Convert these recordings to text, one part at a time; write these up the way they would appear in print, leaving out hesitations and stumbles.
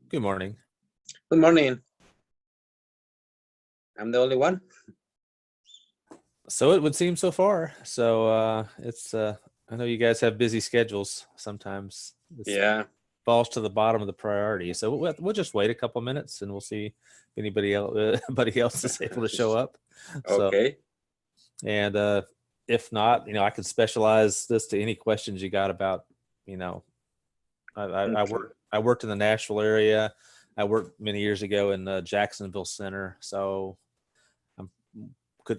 Good morning. Good morning. I'm the only one. So it would seem so far. So it's I know you guys have busy schedules sometimes. This Yeah. falls to the bottom of the priority. So we'll just wait a couple minutes and we'll see if anybody else is able to show up. So Okay. and if not, I can specialize this to any questions you got about, I worked in the Nashville area. I worked many years ago in the Jacksonville Center. So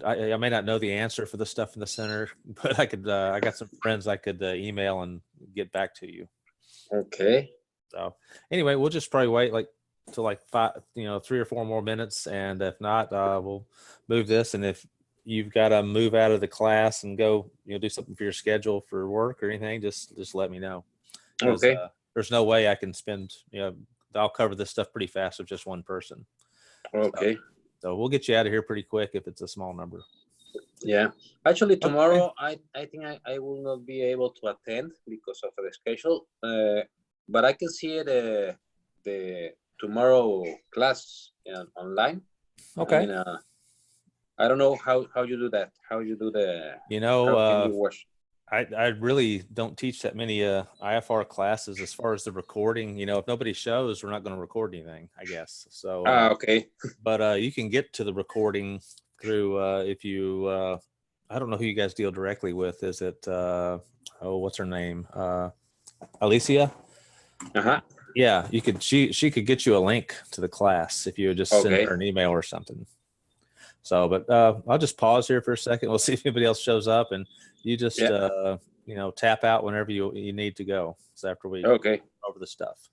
I may not know the answer for the stuff in the center, but I got some friends I could email and get back to you. Okay. So anyway, we'll just probably wait till like 3 or 4 more minutes. And if not, we'll move this. And if you've got to move out of the class and go, do something for your schedule for work or anything, just let me know. Okay. There's no way I can spend, I'll cover this stuff pretty fast with just one person. Okay. So we'll get you out of here pretty quick if it's a small number. Yeah. Actually, tomorrow I think I will not be able to attend because of the schedule. But I can see the tomorrow class online. Okay. I don't know how you do that. How you do the. How can you watch? I really don't teach that many IFR classes as far as the recording. If nobody shows, we're not going to record anything, I guess. So okay. But you can get to the recording through if you I don't know who you guys deal directly with. Is it what's her name? Alicia? Uh-huh. Yeah, you could she could get you a link to the class if you would just send her an email or something. So, but I'll just pause here for a second. We'll see if anybody else shows up, and you just tap out whenever you need to go. So after we go over the stuff.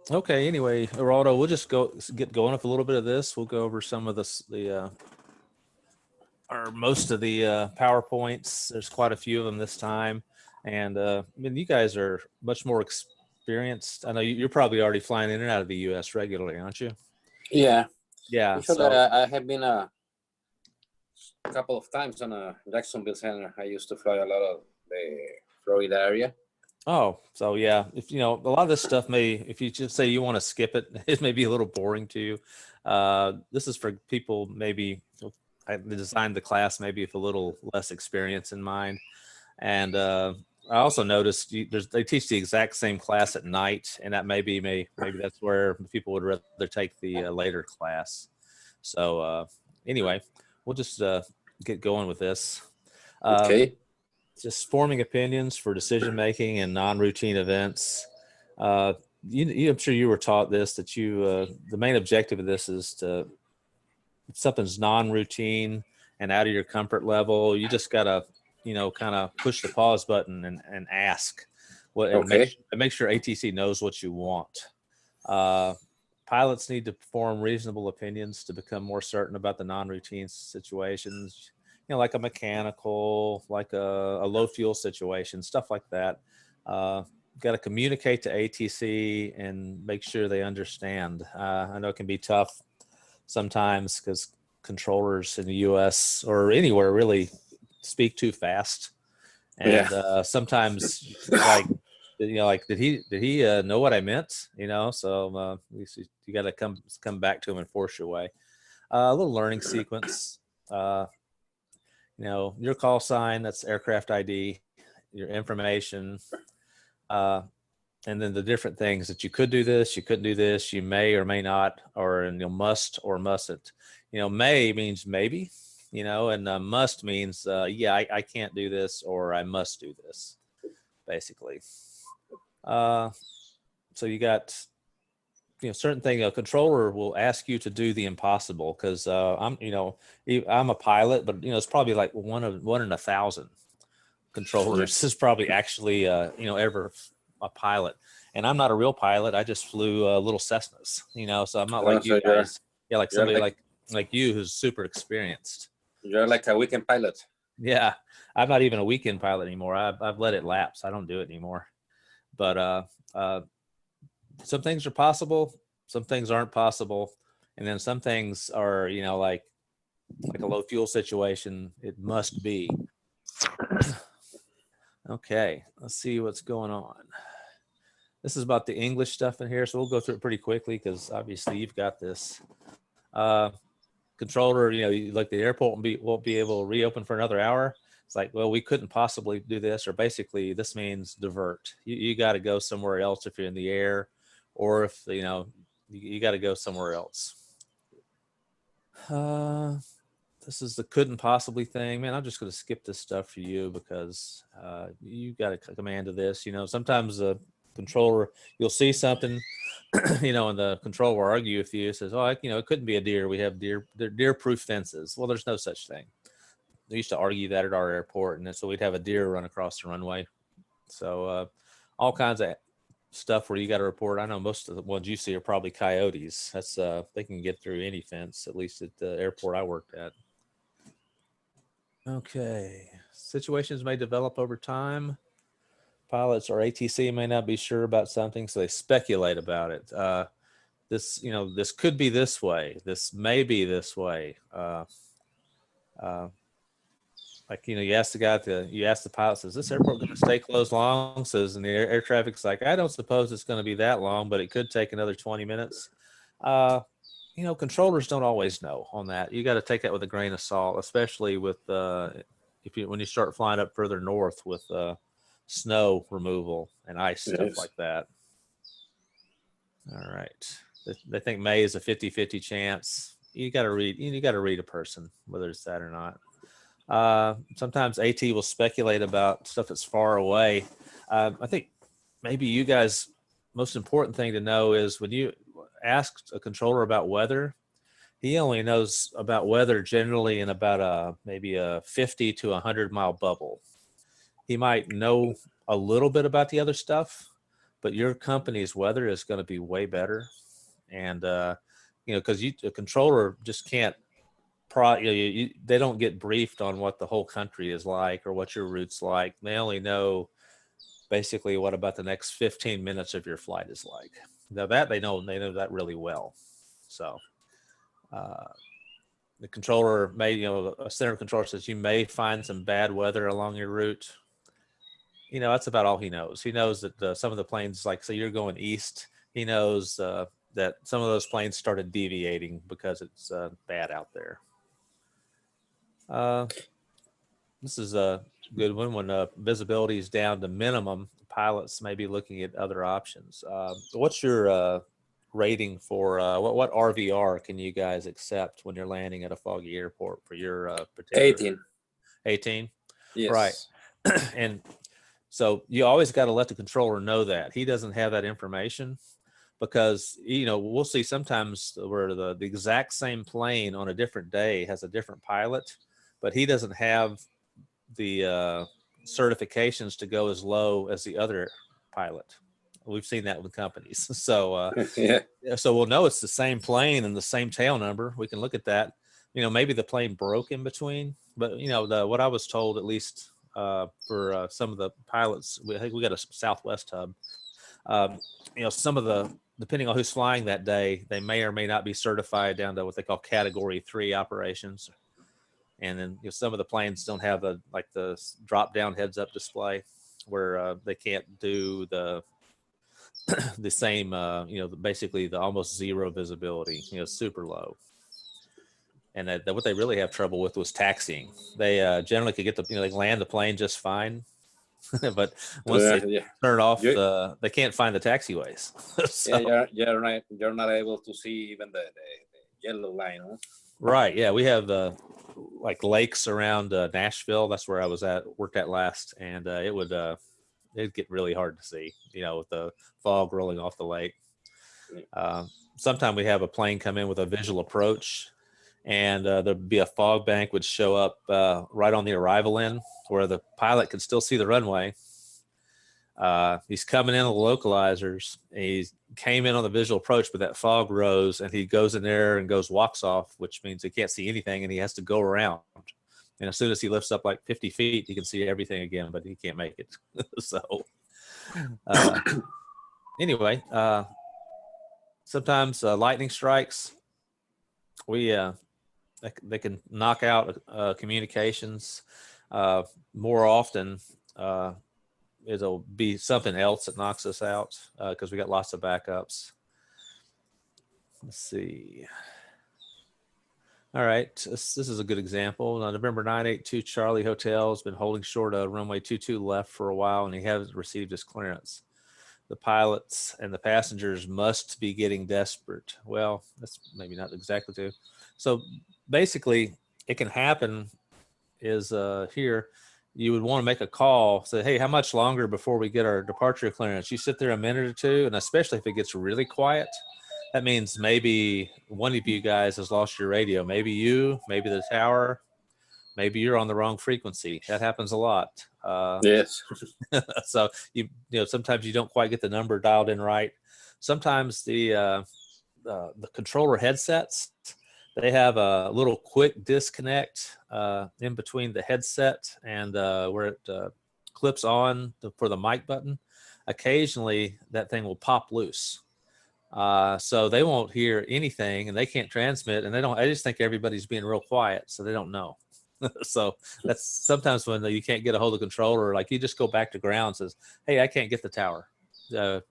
Okay. Anyway, Geraldo, we'll just get going with a little bit of this. We'll go over some of most of the PowerPoints. There's quite a few of them this time, and I mean, you guys are much more experienced. I know you're probably already flying in and out of the U.S. regularly, aren't you? Yeah. Yeah. Usually, I have been a couple of times on a Jacksonville Center. I used to fly a lot of the Florida area. Oh, so yeah, if a lot of this stuff if you just say you want to skip it, it may be a little boring to you. This is for people maybe I designed the class maybe with a little less experience in mind, and I also noticed they teach the exact same class at night, and that maybe that's where people would rather take the later class. So anyway, we'll just get going with this. Okay. Just forming opinions for decision making and non-routine events. I'm sure you were taught this, that the main objective of this is if something's non-routine and out of your comfort level, you just gotta kind of push the pause button and ask what and make sure ATC knows what you want. pilots need to form reasonable opinions to become more certain about the non-routine situations, like a mechanical, like a low fuel situation, stuff like that. Got to communicate to ATC and make sure they understand. I know it can be tough sometimes because controllers in the US or anywhere really speak too fast. And sometimes like, did he know what I meant? So you got to come back to him and force your way. A little learning sequence. Your call sign, that's aircraft ID, your information, and then the different things that you could do this, you couldn't do this, you may or may not, or must or mustn't. May means maybe, and must means yeah, I can't do this, or I must do this, basically. So you got certain thing. A controller will ask you to do the impossible because I'm a pilot, but it's probably like one in 1,000 controllers is probably actually ever a pilot. And I'm not a real pilot. I just flew little Cessnas, so I'm not like you guys. Yeah, like somebody like you who's super experienced. You're like a weekend pilot. Yeah, I'm not even a weekend pilot anymore. I've let it lapse. I don't do it anymore. But some things are possible, some things aren't possible, and then some things are like a low fuel situation. It must be. Okay, let's see what's going on. This is about the English stuff in here, so we'll go through it pretty quickly because obviously you've got this. Controller, like the airport won't be able to reopen for another hour. It's like, well, we couldn't possibly do this, or basically this means divert. You got to go somewhere else if you're in the air, or if you got to go somewhere else. This is the couldn't possibly thing, man. I'm just going to skip this stuff for you because you got a command of this. Sometimes the controller, you'll see something, and the controller will argue with you. Says, "Oh, it couldn't be a deer. We have deer-proof fences." Well, there's no such thing. They used to argue that at our airport, and so we'd have a deer run across the runway. So all kinds of stuff where you got to report. I know most of the ones you see are probably coyotes. That's they can get through any fence, at least at the airport I worked at. Okay, situations may develop over time. Pilots or ATC may not be sure about something, so they speculate about it. This could be this way. This may be this way. You ask the pilot, says, "This airport going to stay closed long?" Says, and the air traffic's like, "I don't suppose it's going to be that long, but it could take another 20 minutes." Controllers don't always know on that. You got to take that with a grain of salt, especially with when you start flying up further north with snow removal and ice stuff like that. All right, they think May is a 50-50 chance. You got to read a person, whether it's that or not. Sometimes AT will speculate about stuff that's far away. I think maybe you guys, most important thing to know is when you ask a controller about weather, he only knows about weather generally in about maybe a 50 to 100 mile bubble. He might know a little bit about the other stuff, but your company's weather is going to be way better. And, because a controller just can't, they don't get briefed on what the whole country is like or what your route's like. They only know basically what about the next 15 minutes of your flight is like. Now that they know that really well. So the controller may, a center controller says you may find some bad weather along your route. That's about all he knows. He knows that some of the planes, like, say you're going east, he knows that some of those planes started deviating because it's bad out there. This is a good one. When visibility is down to minimum, pilots may be looking at other options. What's your rating for what RVR can you guys accept when you're landing at a foggy airport for your particular? 18? Yes. Right. And so you always got to let the controller know that. He doesn't have that information because, we'll see sometimes where the exact same plane on a different day has a different pilot, but he doesn't have the certifications to go as low as the other pilot. We've seen that with companies. So, Yeah. so we'll know it's the same plane and the same tail number. We can look at that. Maybe the plane broke in between, but what I was told, at least for some of the pilots, I think we got a Southwest hub. Some of depending on who's flying that day, they may or may not be certified down to what they call Category 3 operations. And then some of the planes don't have the drop down heads up display where they can't do the same, basically the almost zero visibility, super low. And that what they really have trouble with was taxiing. They generally could get they land the plane just fine, but once they turn off, they can't find the taxiways. So, you're not able to see even the yellow line, huh? Right. Yeah, we have like lakes around Nashville. That's where I worked at last, and it'd get really hard to see, with the fog rolling off the lake. Sometime we have a plane come in with a visual approach, and there'd be a fog bank would show up right on the arrival end where the pilot could still see the runway. He's coming in on the localizers. He came in on the visual approach, but that fog rose, and he goes in there and walks off, which means he can't see anything, and he has to go around. And as soon as he lifts up like 50 feet, he can see everything again, but he can't make it. So anyway, sometimes lightning strikes. They can knock out communications. More often, it'll be something else that knocks us out because we got lots of backups. Let's see. All right, this is a good example. November 982 Charlie Hotel has been holding short of runway 22 left for a while, and he hasn't received his clearance. The pilots and the passengers must be getting desperate. Well, that's maybe not exactly true. So basically, it can happen is here. You would want to make a call, say, hey, how much longer before we get our departure clearance? You sit there a minute or two, and especially if it gets really quiet, that means maybe one of you guys has lost your radio. Maybe you, maybe the tower, maybe you're on the wrong frequency. That happens a lot. Yes. So sometimes you don't quite get the number dialed in right. Sometimes the controller headsets, they have a little quick disconnect in between the headset and where it clips on for the mic button. Occasionally, that thing will pop loose. So they won't hear anything, and they can't transmit, and I just think everybody's being real quiet, so they don't know. So that's sometimes when you can't get a hold of the controller, like you just go back to ground, says, hey, I can't get the tower. So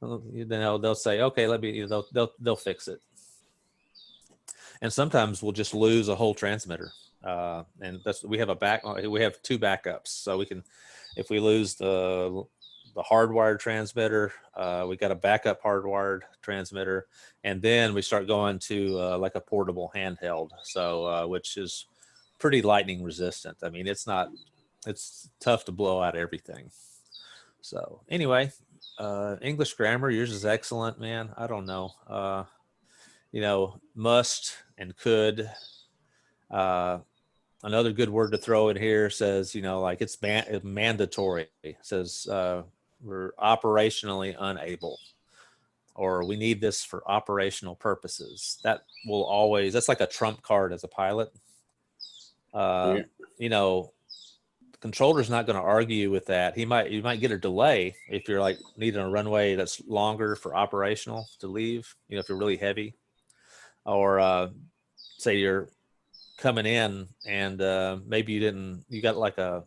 then they'll say, okay, let me, they'll fix it. And sometimes we'll just lose a whole transmitter. And we have two backups. So we can, if we lose the hardwired transmitter, we got a backup hardwired transmitter, and then we start going to like a portable handheld. So which is pretty lightning resistant. I mean, it's tough to blow out everything. So anyway, English grammar, yours is excellent, man. I don't know. Must and could. Another good word to throw in here says, like it's mandatory. It says we're operationally unable, or we need this for operational purposes. That's like a trump card as a pilot. The controller's not going to argue with that. You might get a delay if you're like needing a runway that's longer for operational to leave, if you're really heavy, or say you're coming in and maybe you got like a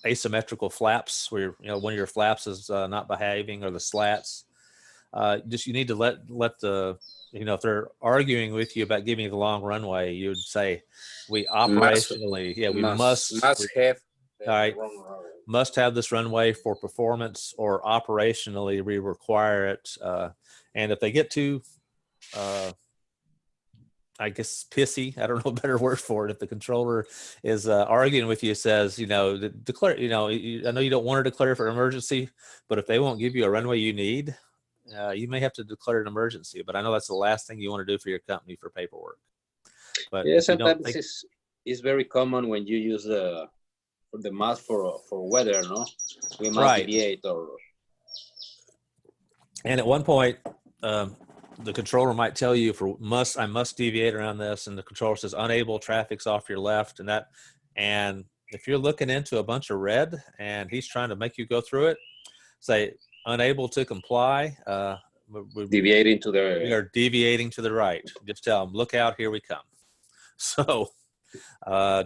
asymmetrical flaps where one of your flaps is not behaving, or the slats. You need to let the if they're arguing with you about giving you the long runway, you would say we operationally must have all right, must have this runway for performance, or operationally we require it. And if they get too I guess pissy, I don't know a better word for it, if the controller is arguing with you, says, declare, I know you don't want to declare for emergency, but if they won't give you a runway you need, you may have to declare an emergency. But I know that's the last thing you want to do for your company for paperwork. But yeah, sometimes it's very common when you use the mask for weather, no? We must deviate or And at one point, the controller might tell you I must deviate around this, and the controller says unable, traffic's off your left, and if you're looking into a bunch of red and he's trying to make you go through it, say unable to comply. Deviating to We the. are deviating to the right. Just tell them, look out, here we come. So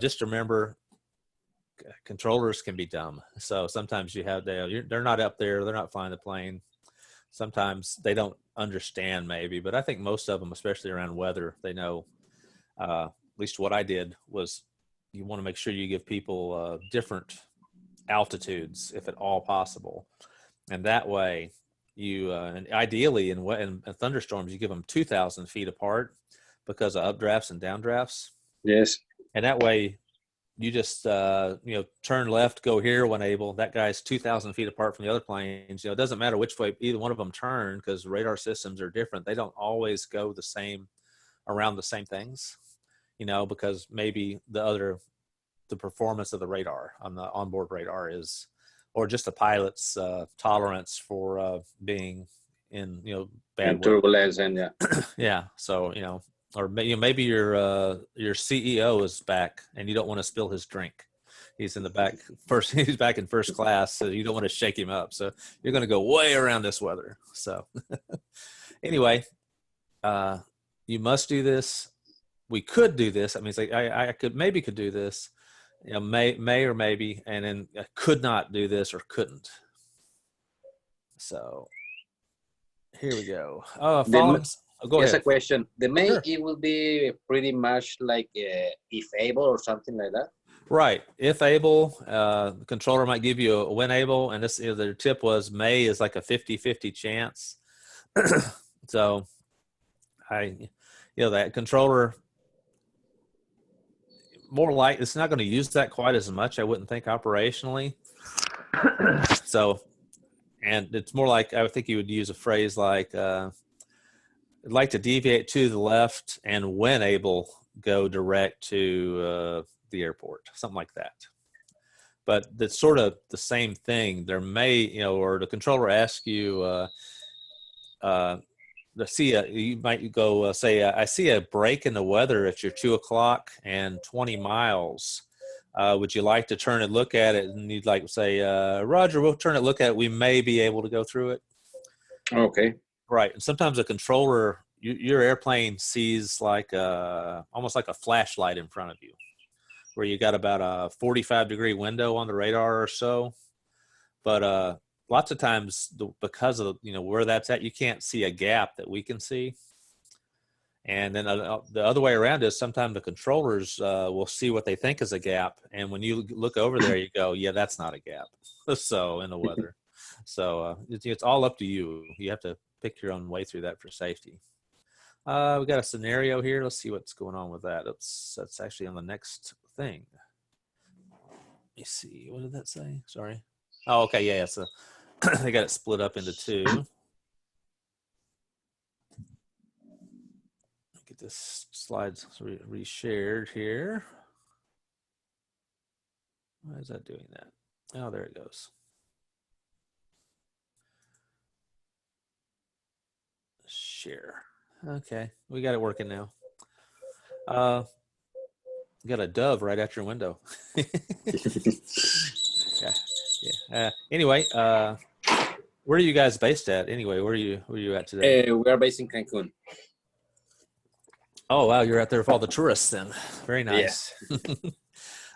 just remember, controllers can be dumb. So sometimes they're not up there, they're not flying the plane. Sometimes they don't understand maybe, but I think most of them, especially around weather, they know. At least what I did was, you want to make sure you give people different altitudes if at all possible, and that way and ideally in thunderstorms you give them 2,000 feet apart because of updrafts and downdrafts. Yes. And that way you just turn left, go here when able. That guy's 2,000 feet apart from the other planes. It doesn't matter which way either one of them turn, because radar systems are different. They don't always go the same around the same things, because maybe the performance of the radar on the onboard radar is, or just the pilot's tolerance for being in bad weather. Turbulence and yeah. Yeah. So or maybe your CEO is back and you don't want to spill his drink. He's in the back first. He's back in first class, so you don't want to shake him up. So you're going to go way around this weather. So anyway, you must do this. We could do this. I mean, it's like I could do this. May or maybe, and then I could not do this or couldn't. So here we go. Go Here's ahead. a question. The may, Sure. It will be pretty much like if able or something like that. Right. If able, the controller might give you a when able, and the tip was may is like a 50-50 chance. So that controller, more like, it's not going to use that quite as much, I wouldn't think, operationally. So, and it's more like, I would think you would use a phrase like, I'd like to deviate to the left, and when able, go direct to the airport, something like that. But that's sort of the same thing. There may, or the controller asks you, you might go say, I see a break in the weather at your 2 o'clock and 20 miles. Would you like to turn and look at it? And you'd like to say, Roger, we'll turn and look at it. We may be able to go through it. Okay. Right. And sometimes a controller, your airplane sees like almost like a flashlight in front of you, where you got about a 45-degree window on the radar or so. But lots of times, because of where that's at, you can't see a gap that we can see. And then the other way around is sometimes the controllers will see what they think is a gap, and when you look over there, you go, yeah, that's not a gap. So in the weather, so it's all up to you. You have to pick your own way through that for safety. We got a scenario here. Let's see what's going on with that. That's actually on the next thing. Let me see. What did that say? Sorry. Oh, okay. Yeah. So they got it split up into two. Get this slides reshared here. Why is that doing that? Oh, there it goes. Share. Okay, we got it working now. You got a dove right at your window. Yeah. Anyway, where are you guys based at? Anyway, where are you at today? We are based in Cancun. Oh wow, you're out there with all the tourists then. Very nice.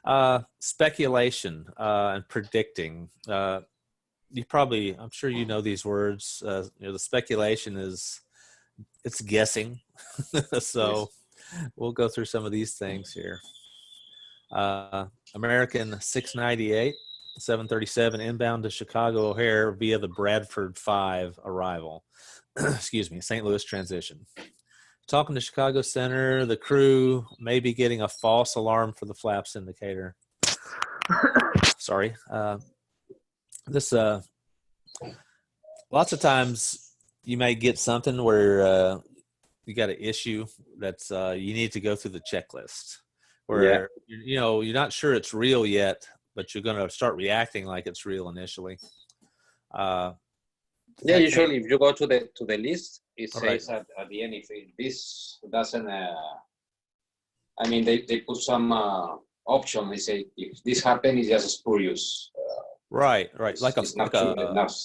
Yeah. Speculation and predicting. I'm sure you know these words. The speculation it's guessing. So yes. We'll go through some of these things here. American 698, 737 inbound to Chicago O'Hare via the Bradford 5 arrival. Excuse me, St. Louis transition. Talking to Chicago Center, the crew may be getting a false alarm for the flaps indicator. Sorry. Lots of times you may get something where you got an issue that's you need to go through the checklist, where you're not sure it's real yet, but you're going to start reacting like it's real initially. Yeah, usually if you go to the list, it Right. says at the end if this doesn't. I mean, they put some option. They say if this happens, it's just spurious. Right. It's not true enough.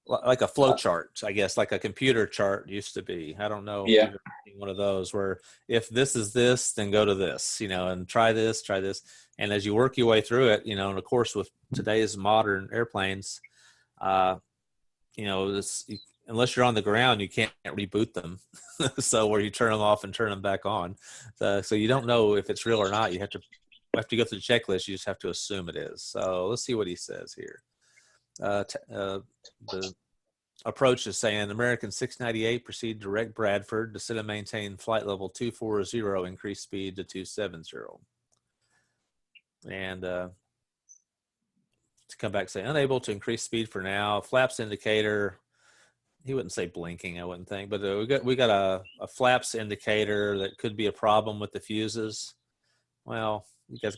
Like a flow chart, I guess, like a computer chart used to be. I don't know if Yeah. you've ever seen one of those where if this is this, then go to this, and try this. And as you work your way through it, and of course with today's modern airplanes, unless you're on the ground, you can't reboot them. So where you turn them off and turn them back on. So you don't know if it's real or not. You have to go through the checklist. You just have to assume it is. So let's see what he says here. The approach is saying American 698 proceed direct Bradford, descend and maintain flight level 240, increase speed to 270. And to come back, say unable to increase speed for now. Flaps indicator. He wouldn't say blinking, I wouldn't think, but we got a flaps indicator that could be a problem with the fuses. Well, you guys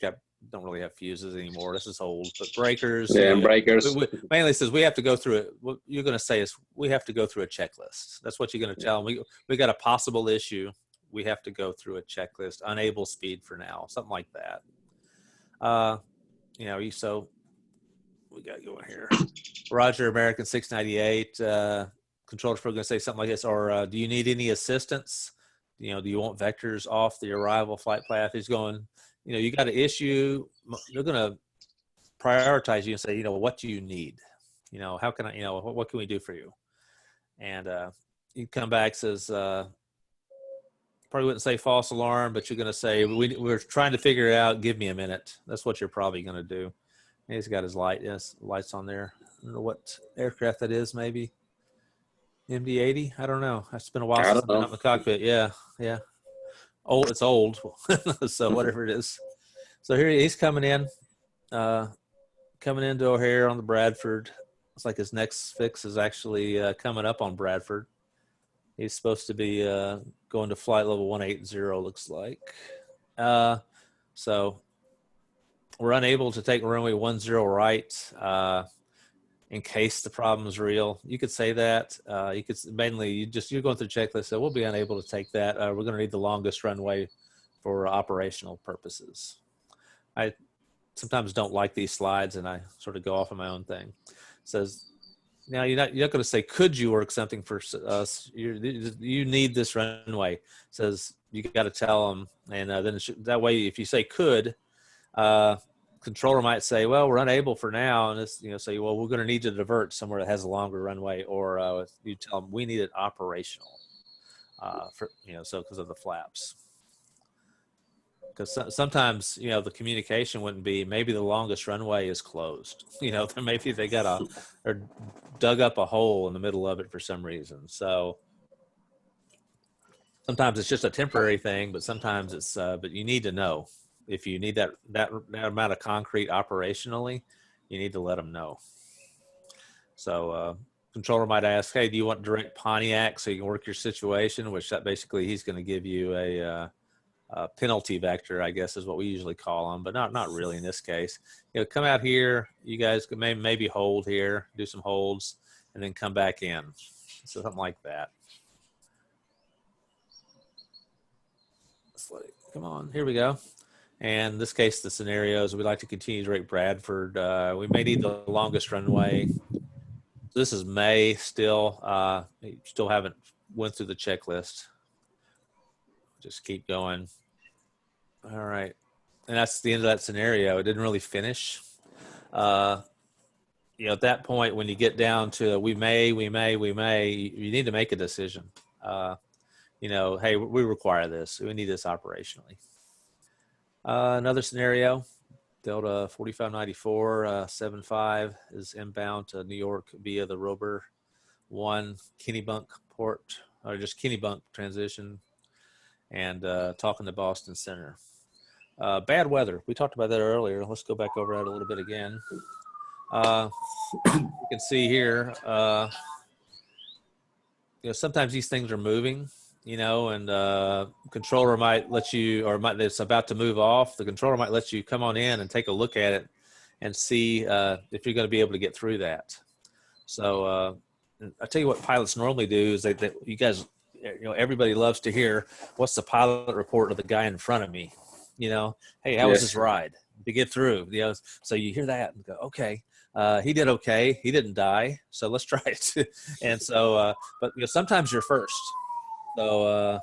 don't really have fuses anymore. This is old, but breakers. Yeah, breakers. Mainly says we have to go through it. What you're going to say is we have to go through a checklist. That's what you're going to tell them. We got a possible issue. We have to go through a checklist. Unable speed for now, something like that. So we got going here. Roger, American 698. Controller's probably going to say something like this, or do you need any assistance? Do you want vectors off the arrival flight path? He's going, you got an issue. They're going to prioritize you and say, what do you need? How can I, what can we do for you? And you come back, says, probably wouldn't say false alarm, but you're going to say, we're trying to figure it out. Give me a minute. That's what you're probably going to do. And he's got his lights on there. I don't know what aircraft that is, maybe. MD-80? I don't know. It's been a while since I've been up in the cockpit. Yeah. It's old. So whatever it is. So here he's coming in to O'Hare on the Bradford. It's like his next fix is actually coming up on Bradford. He's supposed to be going to flight level 180, looks like. So we're unable to take runway 10 right. In case the problem is real, you could say that. You could mainly you're going through the checklist. So we'll be unable to take that. We're going to need the longest runway for operational purposes. I sometimes don't like these slides, and I sort of go off on my own thing. It says now you're not going to say could you work something for us? You need this runway. It says you got to tell them, and then that way if you say could. Controller might say, well, we're unable for now. And it's, say, well, we're going to need to divert somewhere that has a longer runway, or you tell them we need it operational because of the flaps. Because sometimes, the communication wouldn't be, maybe the longest runway is closed. Maybe they or dug up a hole in the middle of it for some reason. So sometimes it's just a temporary thing, but sometimes it's, but you need to know. If you need that amount of concrete operationally, you need to let them know. So controller might ask, hey, do you want direct Pontiac so you can work your situation? Which that basically he's going to give you a penalty vector, I guess is what we usually call them, but not really in this case. Come out here. You guys could maybe hold here, do some holds, and then come back in. So something like that. Come on, here we go. And in this case, the scenarios, we'd like to continue direct Bradford. We may need the longest runway. This is May still. Still haven't went through the checklist. Just keep going. All right. And that's the end of that scenario. It didn't really finish. At that point, when you get down to we may, you need to make a decision. Hey, we require this. We need this operationally. Another scenario, Delta 4594 75 is inbound to New York via the Rober 1 Kennebunk port, or just Kennebunk transition, and talking to Boston Center. Bad weather. We talked about that earlier. Let's go back over that a little bit again. You can see here, sometimes these things are moving. And controller might let you, or it's about to move off. The controller might let you come on in and take a look at it and see if you're going to be able to get through that. So I tell you what pilots normally do is they you guys, everybody loves to hear what's the pilot report of the guy in front of me. Hey, how was Yes. his ride to get through? So you hear that and go, okay, he did okay. He didn't die. So let's try it. And so, but sometimes you're first. So,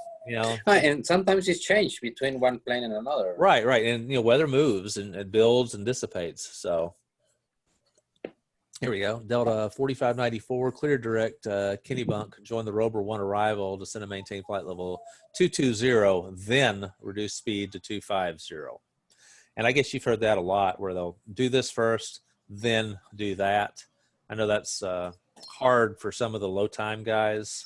And sometimes it's changed between one plane and another. Right. And, weather moves and builds and dissipates. So here we go. Delta 4594, clear direct, Kennebunk, join the Rover 1 arrival, descend and maintain flight level 220, then reduce speed to 250. And I guess you've heard that a lot where they'll do this first, then do that. I know that's hard for some of the low time guys,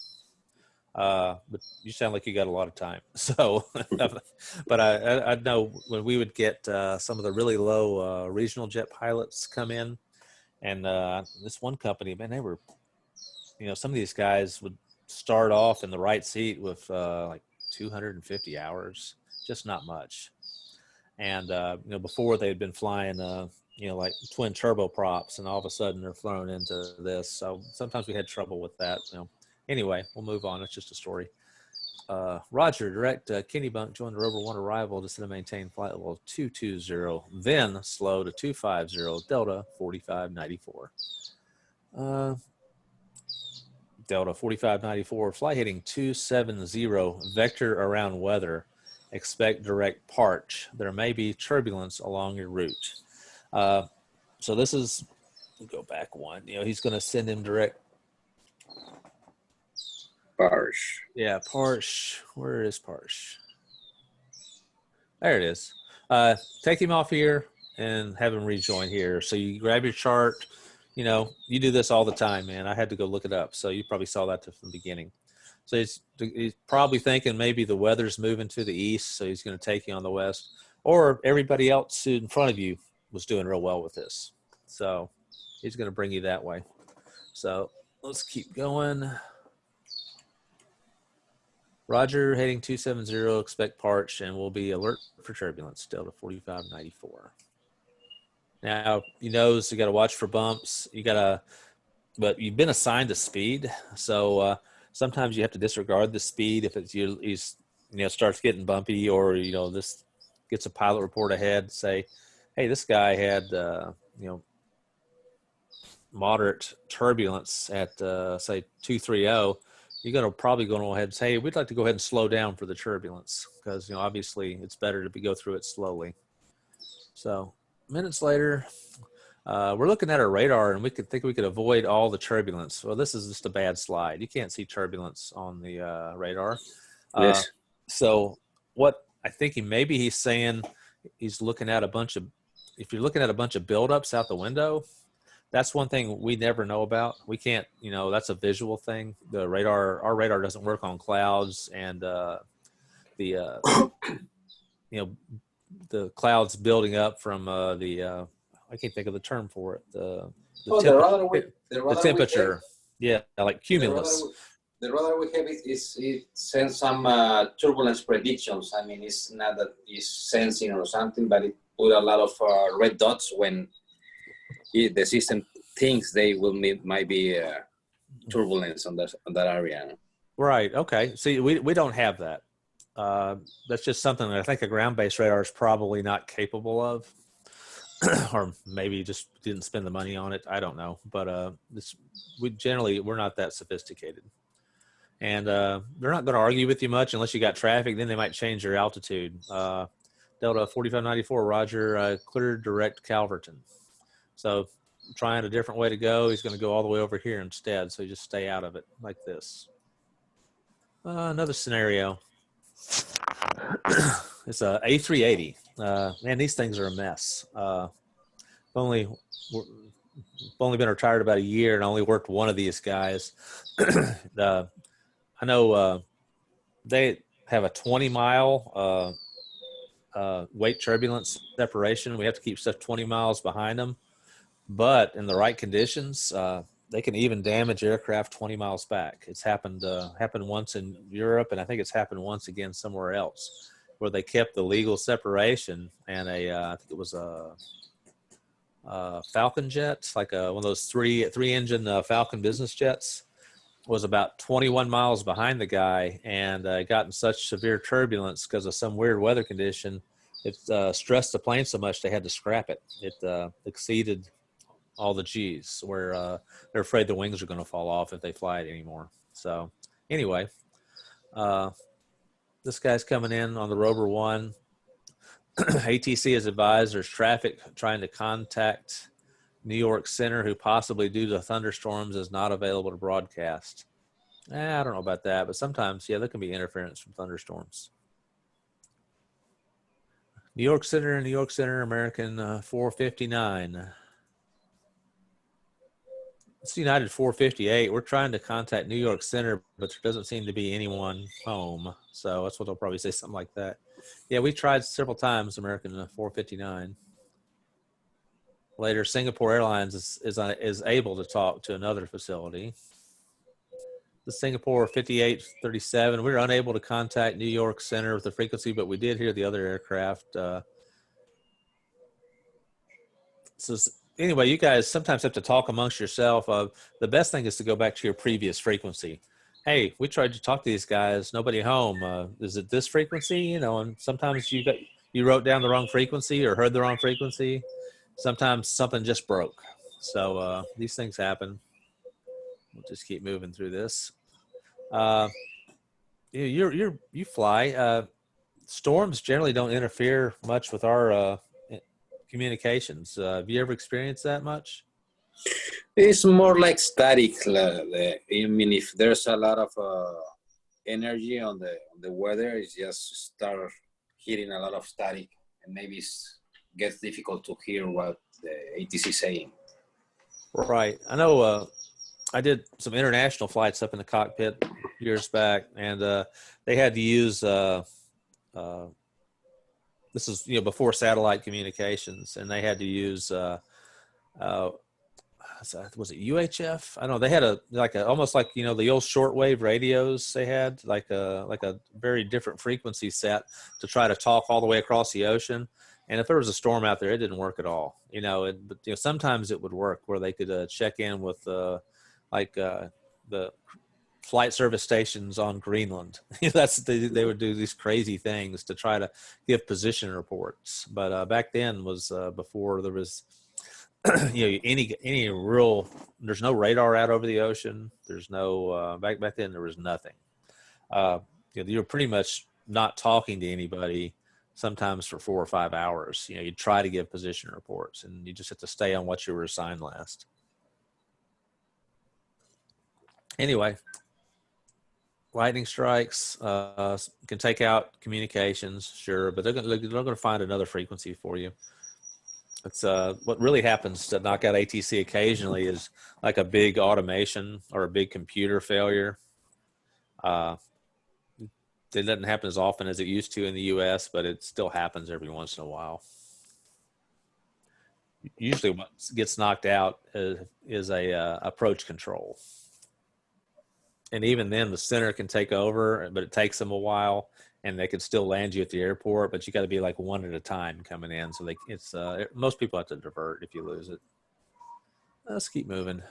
but you sound like you got a lot of time. So, but I know when we would get some of the really low regional jet pilots come in, and this one company, man, they were, some of these guys would start off in the right seat with like 250 hours, just not much. And, before they had been flying, like twin turboprops, and all of a sudden they're thrown into this. So sometimes we had trouble with that. Anyway, we'll move on. It's just a story. Roger, direct Kennebunk, join the Rover 1 arrival, descend and maintain flight level 220, then slow to 250, Delta 4594. Delta 4594, flight heading 270, vector around weather. Expect direct parch. There may be turbulence along your route. So this is, we'll go back one. He's going to send him direct. Parch. Yeah, parch. Where is parch? There it is. Take him off here and have him rejoin here. So you grab your chart. You do this all the time, man. I had to go look it up. So you probably saw that from the beginning. So he's probably thinking maybe the weather's moving to the east, so he's going to take you on the west. Or everybody else in front of you was doing real well with this. So he's going to bring you that way. So let's keep going. Roger, heading 270, expect parch, and we'll be alert for turbulence, Delta 4594. Now, you got to watch for bumps. But you've been assigned a speed. So sometimes you have to disregard the speed if he's starts getting bumpy, or, this gets a pilot report ahead, say, hey, this guy had, moderate turbulence at, say, 230. You're going to probably go ahead and say, hey, we'd like to go ahead and slow down for the turbulence because, obviously it's better to go through it slowly. So minutes later, we're looking at our radar and we could avoid all the turbulence. Well, this is just a bad slide. You can't see turbulence on the radar. Yes. So what I think maybe he's saying, he's looking at if you're looking at a bunch of buildups out the window, that's one thing we never know about. We can't, that's a visual thing. Our radar doesn't work on clouds and the clouds building up from I can't think of the term for it. The temperature. Yeah, like cumulus. The radar we have it sends some turbulence predictions. I mean, it's not that it's sensing or something, but it put a lot of red dots when the system thinks might be turbulence on that area. Right. Okay. See, we don't have that. That's just something that I think a ground-based radar is probably not capable of, or maybe just didn't spend the money on it. I don't know, but we're not that sophisticated, and they're not going to argue with you much unless you got traffic. Then they might change your altitude. Delta 4594, Roger, clear direct Calverton. So trying a different way to go, he's going to go all the way over here instead. So you just stay out of it like this. Another scenario. It's a A380. Man, these things are a mess. I've only been retired about a year and I only worked one of these guys. I know they have a 20-mile weight turbulence separation. We have to keep stuff 20 miles behind them. But in the right conditions, they can even damage aircraft 20 miles back. It's happened once in Europe, and I think it's happened once again somewhere else, where they kept the legal separation, and I think it was a Falcon jet, like one of those three engine Falcon business jets. was about 21 miles behind the guy, and got in such severe turbulence because of some weird weather condition. It stressed the plane so much they had to scrap it. It exceeded all the G's, where they're afraid the wings are going to fall off if they fly it anymore. So anyway, this guy's coming in on the Rover 1. ATC has advised there's traffic trying to contact New York Center, who possibly due to thunderstorms is not available to broadcast. I don't know about that, but sometimes, yeah, there can be interference from thunderstorms. New York Center, American 459. It's United 458. We're trying to contact New York Center, but there doesn't seem to be anyone home. So that's what they'll probably say, something like that. Yeah, we tried several times, American 459. Later, Singapore Airlines is able to talk to another facility. The Singapore 5837, we were unable to contact New York Center with the frequency, but we did hear the other aircraft. So anyway, you guys sometimes have to talk amongst yourself. The best thing is to go back to your previous frequency. Hey, we tried to talk to these guys, nobody home. Is it this frequency? You know, and sometimes you wrote down the wrong frequency or heard the wrong frequency. Sometimes something just broke. So these things happen. We'll just keep moving through this. You fly. Storms generally don't interfere much with our communications. Have you ever experienced that much? It's more like static. I mean, if there's a lot of energy on the weather, it's just start hitting a lot of static, and maybe it gets difficult to hear what the ATC is saying. Right. I know. I did some international flights up in the cockpit years back, and they had to use this is before satellite communications, and they had to use was it UHF? I don't know. They had almost like the old shortwave radios. They had like a very different frequency set to try to talk all the way across the ocean. And if there was a storm out there, it didn't work at all. But sometimes it would work where they could check in with the flight service stations on Greenland. They would do these crazy things to try to give position reports. But back then was before there was any real. There's no radar out over the ocean. There's no back then there was nothing. You're pretty much not talking to anybody. Sometimes for 4 or 5 hours. You try to give position reports, and you just have to stay on what you were assigned last. Anyway, lightning strikes can take out communications, sure, but they're going to find another frequency for you. It's what really happens to knock out ATC occasionally is like a big automation or a big computer failure. It doesn't happen as often as it used to in the U.S., but it still happens every once in a while. Usually what gets knocked out is a approach control. And even then the center can take over, but it takes them a while, and they can still land you at the airport, but you got to be like one at a time coming in. So most people have to divert if you lose it. Let's keep moving.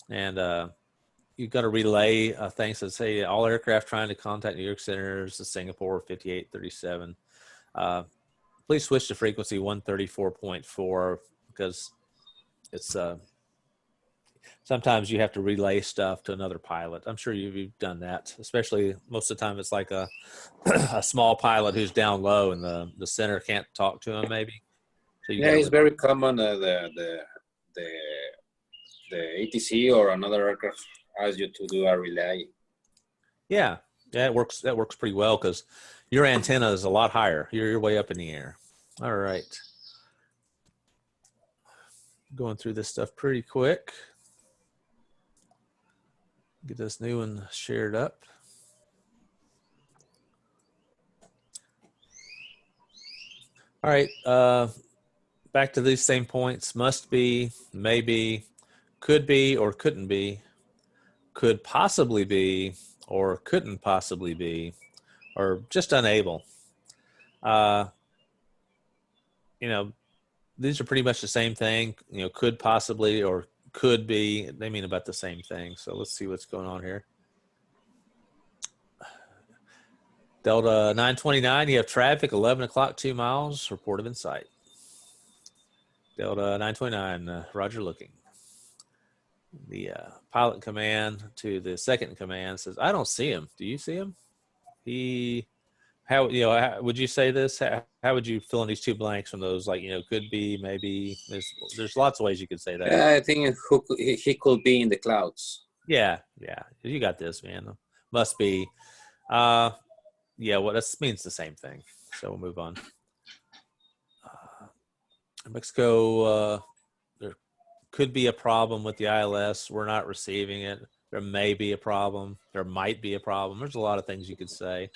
And you've got to relay things that say all aircraft trying to contact New York Center is the Singapore 5837. Please switch to frequency 134.4 because it's sometimes you have to relay stuff to another pilot. I'm sure you've done that, especially most of the time it's like a small pilot who's down low and the center can't talk to him maybe. So it's very common the ATC or another aircraft asks you to do a relay. Yeah, it works. That works pretty well because your antenna is a lot higher. You're way up in the air. All right. Going through this stuff pretty quick. Get this new one shared up. All right. Back to these same points. Must be, maybe, could be or couldn't be, could possibly be or couldn't possibly be, or just unable. These are pretty much the same thing. Could possibly or could be, they mean about the same thing. So let's see what's going on here. Delta 929, you have traffic, 11 o'clock, 2 miles, report of in sight. Delta 929, Roger looking. The pilot command to the second command says, I don't see him. Do you see him? How would you say this? How would you fill in these two blanks from those? Like, could be, maybe. There's lots of ways you could say that. I think he could be in the clouds. Yeah. You got this, man. Must be. Yeah, well, this means the same thing. So we'll move on. Mexico, there could be a problem with the ILS. We're not receiving it. There may be a problem. There might be a problem. There's a lot of things you could say.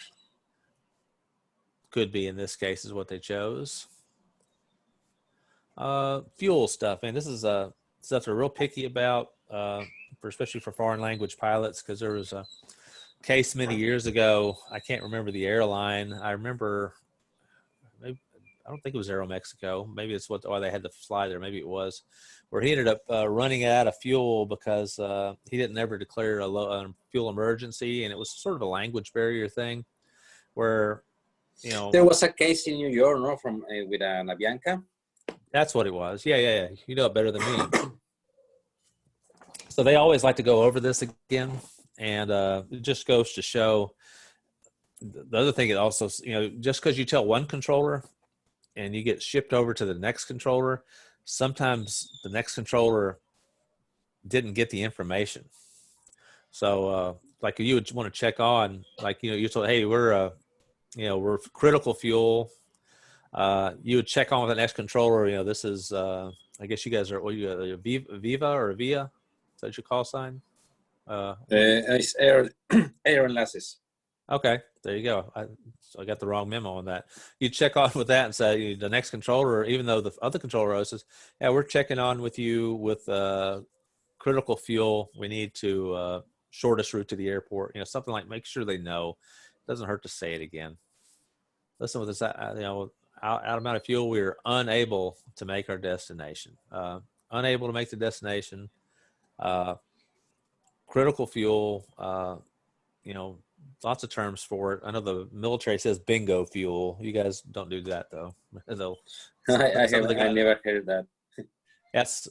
Could be, in this case, is what they chose. Fuel stuff, man. This is stuff they're real picky about, especially for foreign language pilots, because there was a case many years ago. I can't remember the airline. I remember, maybe, I don't think it was Aeromexico. Maybe it's why they had to fly there. Maybe it was, where he ended up running out of fuel because he didn't ever declare a fuel emergency, and it was sort of a language barrier thing, where there was a case in New York, no, from with an Avianca. That's what it was. Yeah. You know it better than me. So they always like to go over this again. And it just goes to show the other thing. It also, just because you tell one controller and you get shipped over to the next controller, sometimes the next controller didn't get the information. So like you would want to check on, like, you're told, hey, we're critical fuel. You would check on with the next controller. This is, I guess you guys are, Viva or Via? Is that your call sign? It's air enlaces. Okay, there you go. I got the wrong memo on that. You check on with that and say the next controller, even though the other controller says, yeah, we're checking on with you with critical fuel. We need to shortest route to the airport. Something like, make sure they know. It doesn't hurt to say it again. Listen, with this, out amount of fuel, we are unable to make our destination. Unable to make the destination. Critical fuel, lots of terms for it. I know the military says bingo fuel. You guys don't do that, though. I never heard that. That's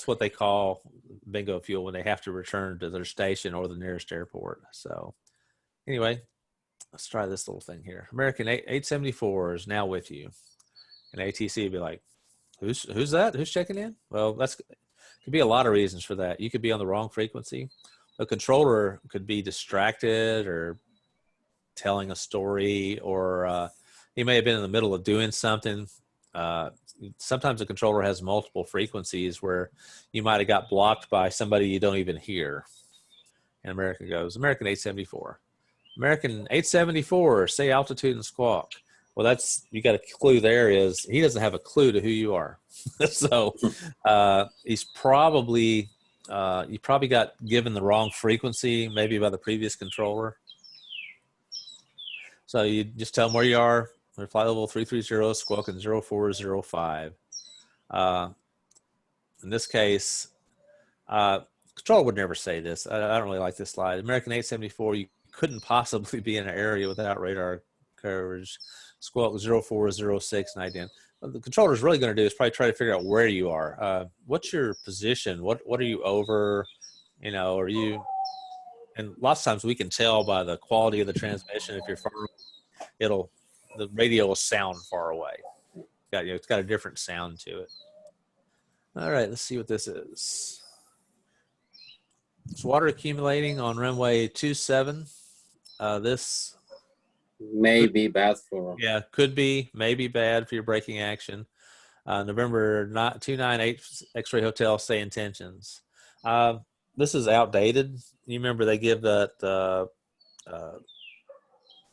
what they call bingo fuel when they have to return to their station or the nearest airport. So anyway, let's try this little thing here. American 874 is now with you. And ATC would be like, who's that? Who's checking in? Well, could be a lot of reasons for that. You could be on the wrong frequency. A controller could be distracted or telling a story, or he may have been in the middle of doing something. Sometimes a controller has multiple frequencies where you might have got blocked by somebody you don't even hear. And American goes, American 874. American 874, say altitude and squawk. Well, you got a clue there is he doesn't have a clue to who you are. So he's probably, you probably got given the wrong frequency, maybe by the previous controller. So you just tell them where you are. Flight level 330, squawking 0405. In this case, controller would never say this. I don't really like this slide. American 874, you couldn't possibly be in an area without radar coverage. Squawk 0406 night in. What the controller is really going to do is probably try to figure out where you are. What's your position? What are you over? Are you? And lots of times we can tell by the quality of the transmission. If you're far, the radio will sound far away. It's got a different sound to it. All right, let's see what this is. It's water accumulating on runway 27. This may be bad for. Yeah, could be, maybe bad for your braking action. November 298 X-Ray Hotel, say intentions. This is outdated. You remember they give that,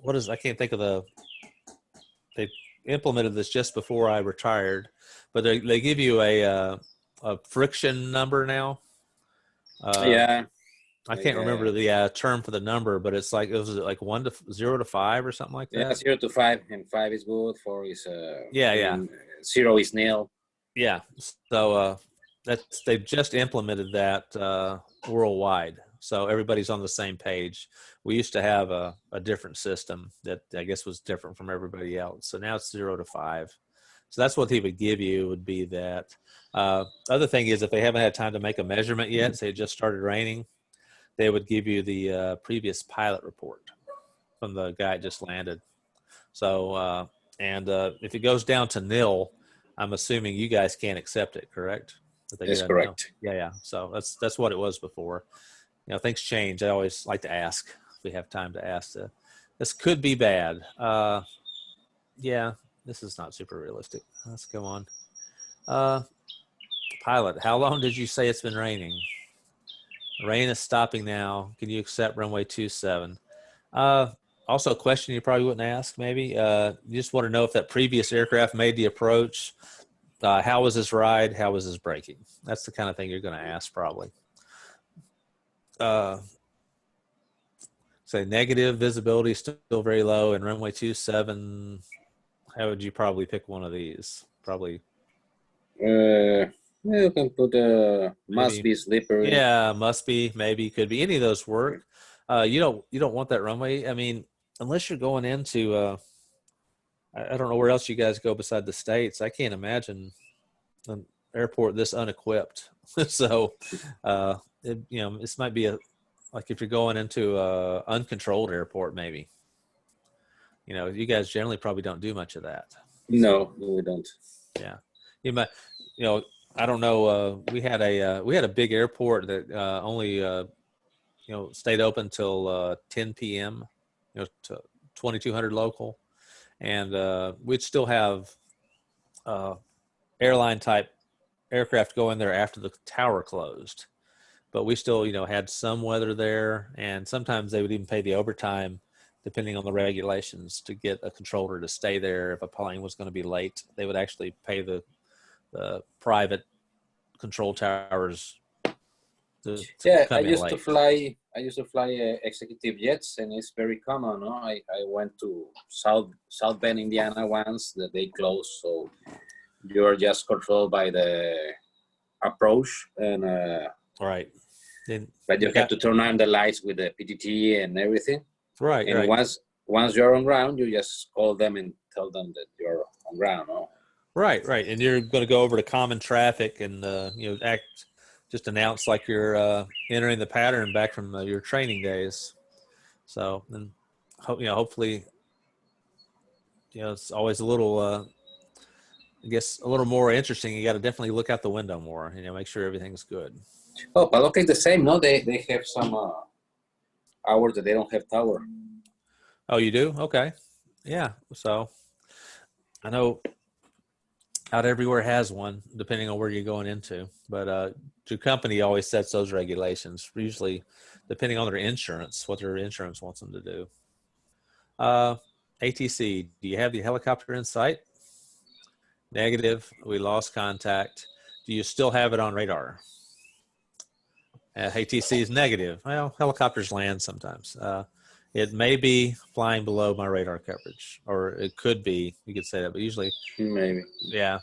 I can't think of they implemented this just before I retired, but they give you a friction number now. I can't remember the term for the number, but it's like, it was like 0 to 5 or something like that. Yeah, 0 to 5, and 5 is good. 4 is 0 is nil. Yeah. So they've just implemented that worldwide, so everybody's on the same page. We used to have a different system that I guess was different from everybody else. So now it's 0 to 5. So that's what he would give you, would be that. Other thing is, if they haven't had time to make a measurement yet, say it just started raining, they would give you the previous pilot report from the guy that just landed. So, if it goes down to nil, I'm assuming you guys can't accept it, correct? That they That's get a nil. correct. Yeah. So that's what it was before. Things change. I always like to ask if we have time to ask. This could be bad. Yeah, this is not super realistic. Let's go on. Pilot, how long did you say it's been raining? Rain is stopping now. Can you accept runway 27? Also, a question you probably wouldn't ask, maybe. You just want to know if that previous aircraft made the approach. How was his ride? How was his braking? That's the kind of thing you're going to ask, probably. Say negative visibility, still very low, and runway 27. How would you probably pick one of these? Probably. You can put must be slippery. Yeah, must be, maybe, could be. Any of those work. You don't want that runway. I mean, unless you're going into I don't know where else you guys go beside the States. I can't imagine an airport this unequipped. So, this might be like if you're going into a uncontrolled airport, maybe. You guys generally probably don't do much of that. No, we don't. Yeah, you might. I don't know. We had a big airport that only stayed open till 10 p.m. To 2200 local, and we'd still have airline type aircraft go in there after the tower closed, but we still had some weather there, and sometimes they would even pay the overtime depending on the regulations to get a controller to stay there. If a plane was going to be late, they would actually pay the private control towers to come in late. I used to fly executive jets, and it's very common. No? I went to South Bend, Indiana once that they closed, so you're just controlled by the approach, and right. But you have to turn on the lights with the PTT and everything. Right. And right. once you're on ground, you just call them and tell them that you're on ground. No? Right. And you're going to go over to common traffic and just announce like you're entering the pattern back from your training days. So, and hopefully, it's always a little, I guess, a little more interesting. You got to definitely look out the window more. Make sure everything's good. Oh, but okay, the same. No, they have some hours that they don't have tower. Oh, you do? Okay. Yeah. So I know not everywhere has one, depending on where you're going into. But your company always sets those regulations, usually depending on their insurance, what their insurance wants them to do. ATC, do you have the helicopter in sight? Negative. We lost contact. Do you still have it on radar? ATC is negative. Well, helicopters land sometimes. It may be flying below my radar coverage, or it could be. You could say that, but usually, maybe. Yeah.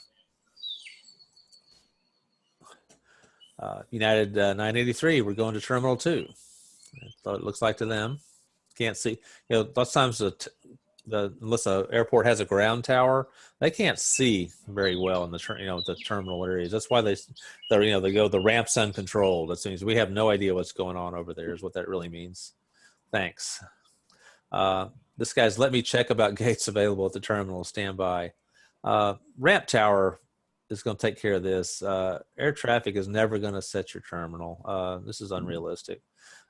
United 983, we're going to Terminal 2. So it looks like to them. Can't see. Lots of times unless an airport has a ground tower, they can't see very well in the the terminal areas. That's why they go the ramp's uncontrolled. That means we have no idea what's going on over there. Is what that really means. Thanks. This guy's let me check about gates available at the terminal. Stand by. Ramp tower is going to take care of this. Air traffic is never going to set your terminal. This is unrealistic.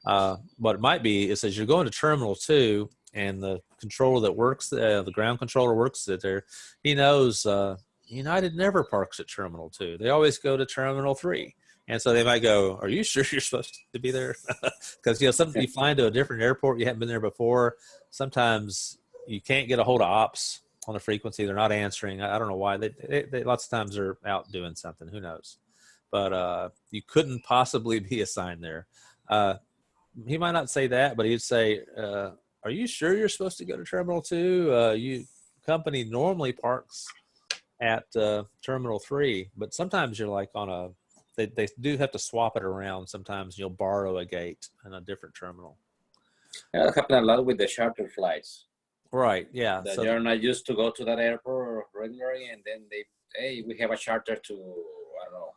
What it might be is as you're going to Terminal 2 and the controller that works, the ground controller works there, he knows United never parks at Terminal 2. They always go to Terminal 3. And so they might go, are you sure you're supposed to be there? Because, you fly into a different airport, you haven't been there before. Sometimes you can't get a hold of ops on the frequency. They're not answering. I don't know why. They lots of times they're out doing something. Who knows? But you couldn't possibly be assigned there. He might not say that, but he'd say, are you sure you're supposed to go to Terminal 2? You company normally parks at Terminal 3, but sometimes you're like on a they do have to swap it around sometimes. You'll borrow a gate in a different terminal. Yeah, that happens a lot with the charter flights. Right. Yeah. That So you're not used to go to that airport regularly, and then hey, we have a charter to, I don't know,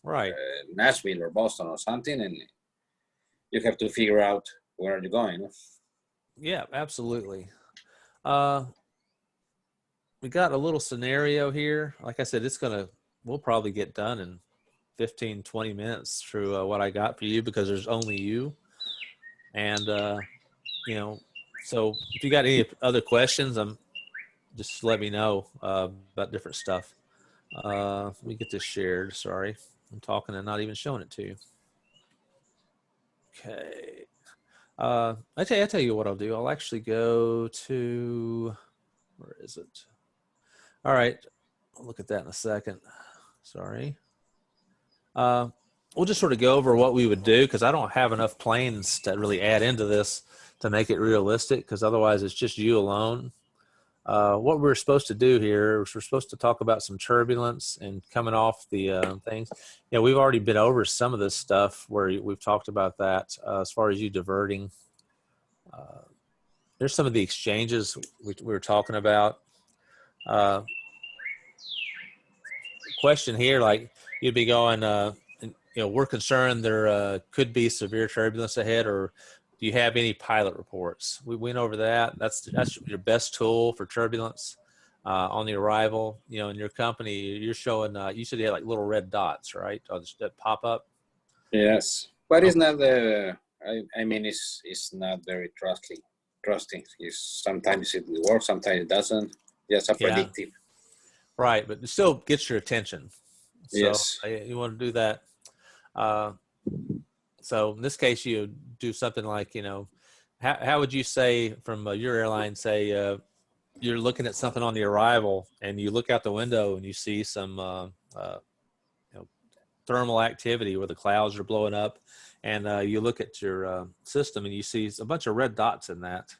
right. Nashville or Boston or something, and you have to figure out where are you going. Yeah, absolutely. We got a little scenario here. Like I said, we'll probably get done in 15, 20 minutes through what I got for you, because there's only you. And, so if you got any other questions, just let me know about different stuff. Let me get this shared. Sorry, I'm talking and not even showing it to you. Okay. I tell you what I'll do. I'll actually go to, where is it? All right. I'll look at that in a second. Sorry. We'll just sort of go over what we would do, because I don't have enough planes to really add into this to make it realistic, because otherwise it's just you alone. What we're supposed to do here is we're supposed to talk about some turbulence and coming off the things. We've already been over some of this stuff where we've talked about that as far as you diverting. There's some of the exchanges we were talking about. Question here, like you'd be going, we're concerned there could be severe turbulence ahead, or do you have any pilot reports? We went over that. That's your best tool for turbulence on the arrival. In your company, you're showing, you said you had like little red dots, right? That pop up. Yes, but it's not I mean, it's not very trusting. Sometimes it works, sometimes it doesn't. Yes, a predictive. Right, but it still gets your attention. So yes, you want to do that. So in this case, you do something like, how would you say from your airline, say you're looking at something on the arrival and you look out the window and you see some thermal activity where the clouds are blowing up, and you look at your system and you see a bunch of red dots in that.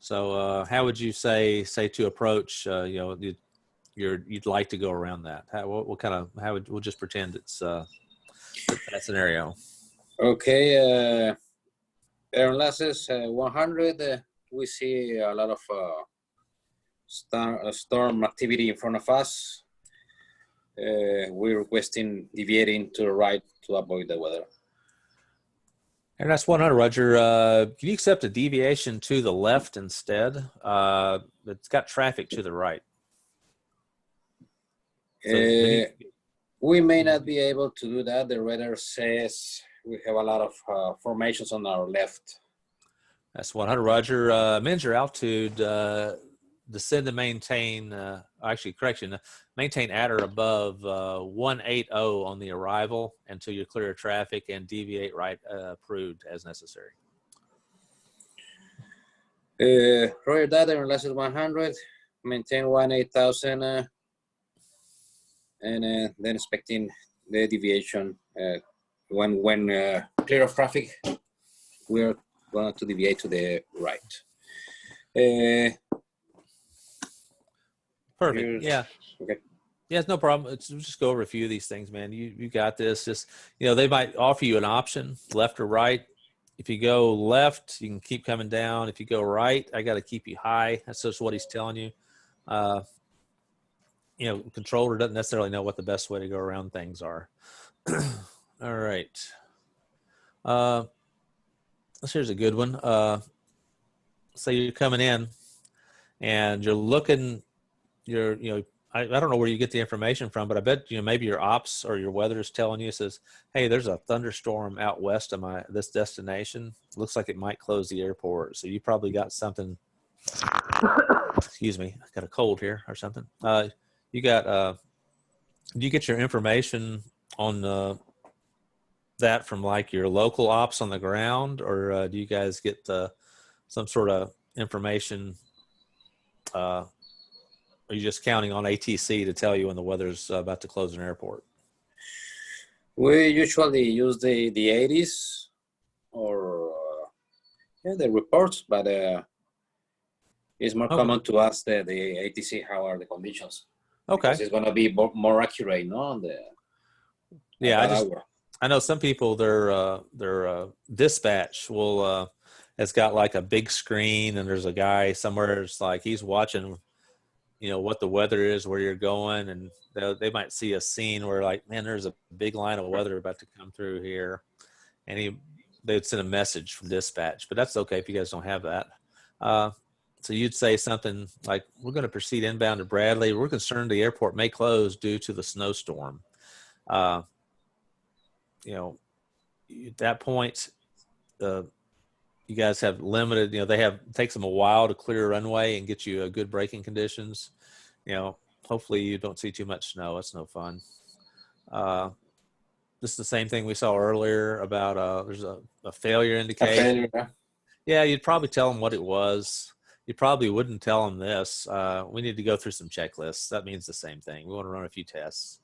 So how would you say to approach, you'd like to go around that? We'll just pretend it's that scenario. Okay. Air enlaces 100, we see a lot of storm activity in front of us. We're requesting deviating to the right to avoid the weather. And that's 100, Roger. Can you accept a deviation to the left instead? It's got traffic to the right. So we may not be able to do that. The radar says we have a lot of formations on our left. That's 100, Roger. Manage your altitude. Descend to maintain, maintain at or above 180 on the arrival until you're clear of traffic, and deviate right approved as necessary. Roger that, unless it's 100, maintain 18,000, and then expecting the deviation. When clear of traffic, we're going to deviate to the right. Perfect. Yeah. Okay. Yeah, it's no problem. Let's just go over a few of these things, man. You got this. Just, they might offer you an option, left or right. If you go left, you can keep coming down. If you go right, I got to keep you high. That's just what he's telling you. Controller doesn't necessarily know what the best way to go around things are. All right. Here's a good one. Say you're coming in and you're looking, I don't know where you get the information from, but I bet, maybe your ops or your weather is telling you, says, hey, there's a thunderstorm out west of this destination. Looks like it might close the airport. So you probably got something, excuse me, I got a cold here or something. Do you get your information on that from like your local ops on the ground, or do you guys get some sort of information? Are you just counting on ATC to tell you when the weather's about to close an airport? We usually use the 80s or the reports, but it's more common to ask the ATC how are the conditions. Okay. Because it's going to be more accurate, no? Yeah, that hour. I know some people their dispatch will has got like a big screen, and there's a guy somewhere. It's like he's watching, what the weather is, where you're going, and they might see a scene where like, man, there's a big line of weather about to come through here, and they'd send a message from dispatch. But that's okay if you guys don't have that. So you'd say something like, we're going to proceed inbound to Bradley. We're concerned the airport may close due to the snowstorm. Uh, at that point, you guys have limited, it takes them a while to clear a runway and get you good braking conditions. Hopefully you don't see too much snow. It's no fun. This is the same thing we saw earlier about there's a failure indication. Yeah, you'd probably tell them what it was. You probably wouldn't tell them this. We need to go through some checklists. That means the same thing. We want to run a few tests.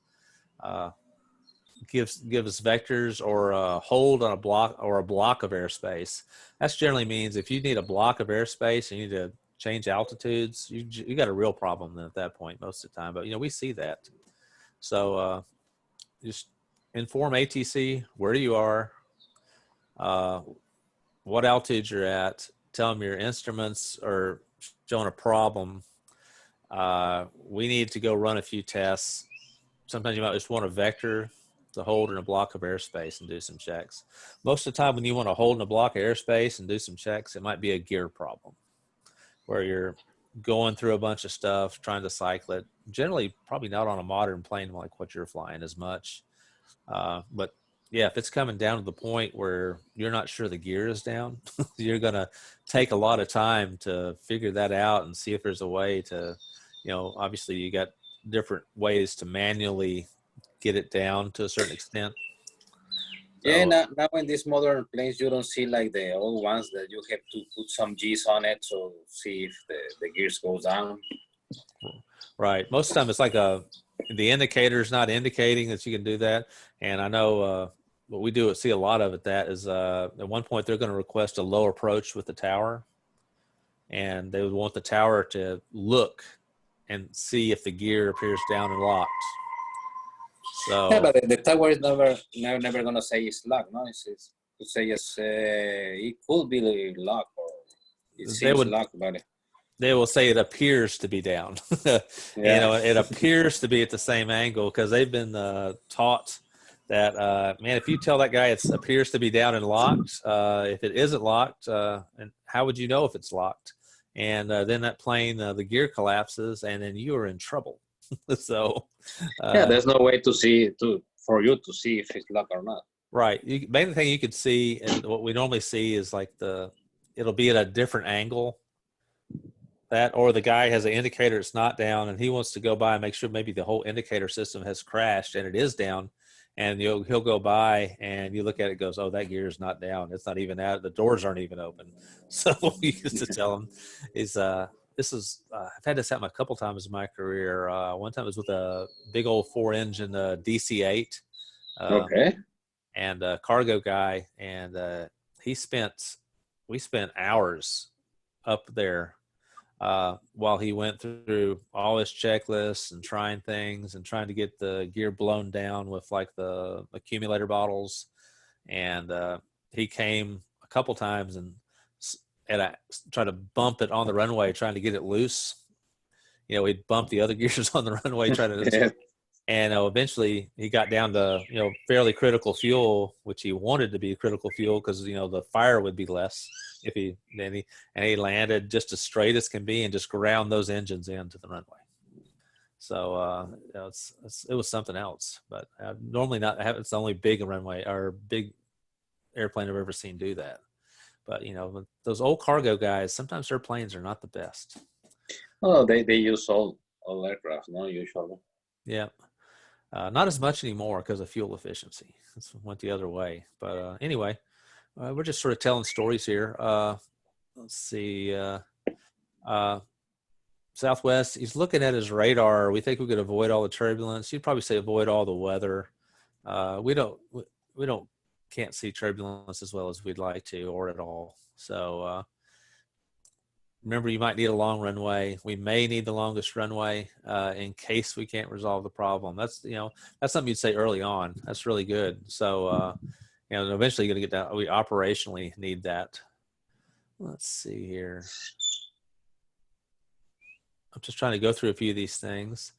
Give us vectors or a hold on a block of airspace. That generally means if you need a block of airspace and you need to change altitudes, you got a real problem then at that point most of the time. But we see that. So just inform ATC where you are, what altitude you're at. Tell them your instruments are showing a problem. We need to go run a few tests. Sometimes you might just want a vector to hold in a block of airspace and do some checks. Most of the time when you want to hold in a block of airspace and do some checks, it might be a gear problem where you're going through a bunch of stuff, trying to cycle it. Generally, probably not on a modern plane like what you're flying as much. But yeah, if it's coming down to the point where you're not sure the gear is down, you're going to take a lot of time to figure that out and see if there's a way to, obviously you got different ways to manually get it down to a certain extent. Yeah, now in these modern planes, you don't see like the old ones that you have to put some G's on it to see if the gears goes down. Right. Most of the time it's like the indicator's not indicating that you can do that. And I know what we see a lot of that is at one point they're going to request a low approach with the tower. And they would want the tower to look and see if the gear appears down and locked. So yeah, but the tower is never gonna say it's locked. No, it's to say yes. It could be locked or it seems locked, but they will say it appears to be down. Yeah. It appears to be at the same angle because they've been taught that man, if you tell that guy it appears to be down and locked, if it isn't locked, and how would you know if it's locked? And then that plane, the gear collapses, and then you are in trouble. So yeah, there's no way for you to see if it's locked or not. Right. Main thing you could see, and what we normally see is like it'll be at a different angle. That, or the guy has an indicator it's not down, and he wants to go by and make sure maybe the whole indicator system has crashed and it is down, and he'll go by and you look at it, goes, oh, that gear is not down. It's not even out. The doors aren't even open. So we used to tell him I've had this happen a couple times in my career. One time it was with a big old 4-engine DC-8. Okay. And a cargo guy, and we spent hours up there while he went through all his checklists and trying things and trying to get the gear blown down with like the accumulator bottles. And he came a couple times and I tried to bump it on the runway, trying to get it loose. He'd bump the other gears on the runway, trying to, Yeah. And eventually he got down to, fairly critical fuel, which he wanted to be critical fuel because, the fire would be less if he landed just as straight as can be and just ground those engines into the runway. So it was something else, but normally it's the only big runway or big airplane I've ever seen do that. But, those old cargo guys, sometimes their planes are not the best. Oh, they use all aircraft, no, usually. Yeah. Not as much anymore because of fuel efficiency. It went the other way. But anyway, we're just sort of telling stories here. Let's see. Southwest, he's looking at his radar. We think we could avoid all the turbulence. You'd probably say avoid all the weather. We can't see turbulence as well as we'd like to or at all. So remember, you might need a long runway. We may need the longest runway in case we can't resolve the problem. That's, that's something you'd say early on. That's really good. So, eventually you're going to get down. We operationally need that. Let's see here. I'm just trying to go through a few of these things.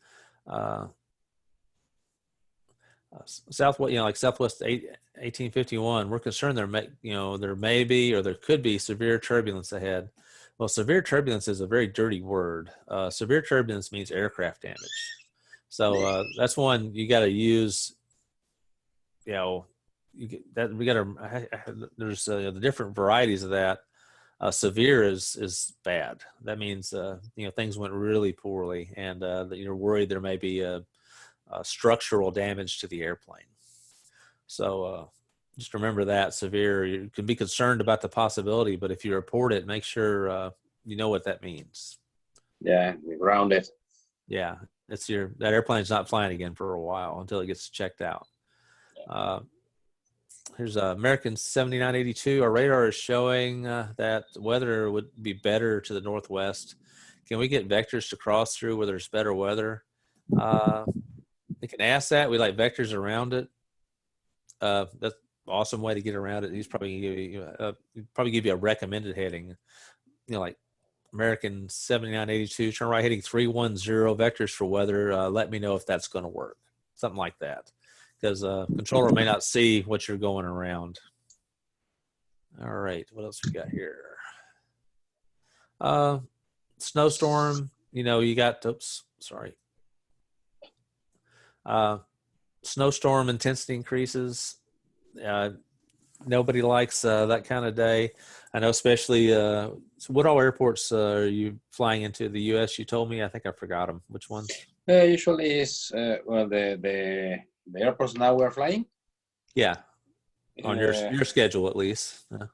Southwest, like Southwest 1851, we're concerned there may be or there could be severe turbulence ahead. Well, severe turbulence is a very dirty word. Severe turbulence means aircraft damage. So that's one you got to use. There's the different varieties of that. Severe is bad. That means things went really poorly, and that you're worried there may be a structural damage to the airplane. So just remember that severe. You can be concerned about the possibility, but if you report it, make sure you know what that means. Yeah, ground it. Yeah, that airplane's not flying again for a while until it gets checked out. Here's American 7982. Our radar is showing that weather would be better to the northwest. Can we get vectors to cross through where there's better weather? They can ask that. We like vectors around it. That's an awesome way to get around it. He's probably give you a recommended heading. Like American 7982, turn right heading 310, vectors for weather. Let me know if that's going to work. Something like that. Because controller may not see what you're going around. All right, what else we got here? Snowstorm, you got, snowstorm intensity increases. Nobody likes that kind of day. I know, especially, so what all airports are you flying into the U.S.? You told me, I think I forgot them. Which ones? Usually is, the airports now we're flying. Yeah, on your schedule at least. Yeah.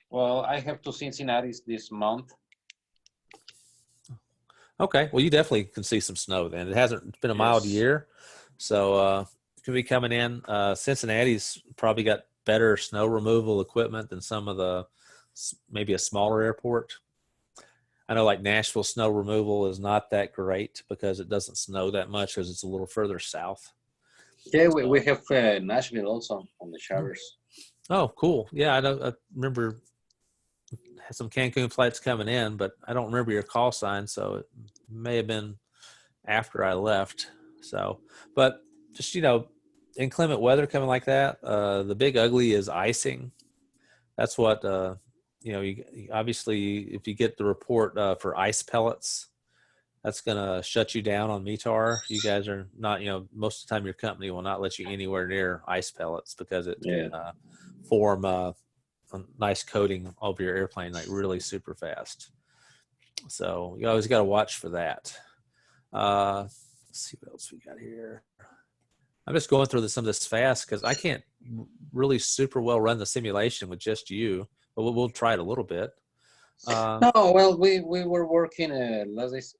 Well, I have to Cincinnati this month. Okay, well, you definitely can see some snow then. It's been a mild year, so it could be coming in. Cincinnati's probably got better snow removal equipment than some of the, maybe a smaller airport. I know like Nashville snow removal is not that great because it doesn't snow that much because it's a little further south. Yeah, we have Nashville also on the charters. Oh, cool. Yeah, I remember had some Cancun flights coming in, but I don't remember your call sign, so it may have been after I left. So, but just, inclement weather coming like that, the big ugly is icing. That's what, you obviously, if you get the report for ice pellets, that's going to shut you down on METAR. You guys are not, most of the time your company will not let you anywhere near ice pellets because it can form a nice coating over your airplane like really super fast. So you always got to watch for that. Let's see what else we got here. I'm just going through some of this fast because I can't really super well run the simulation with just you, but we'll try it a little bit. No, well, we were working this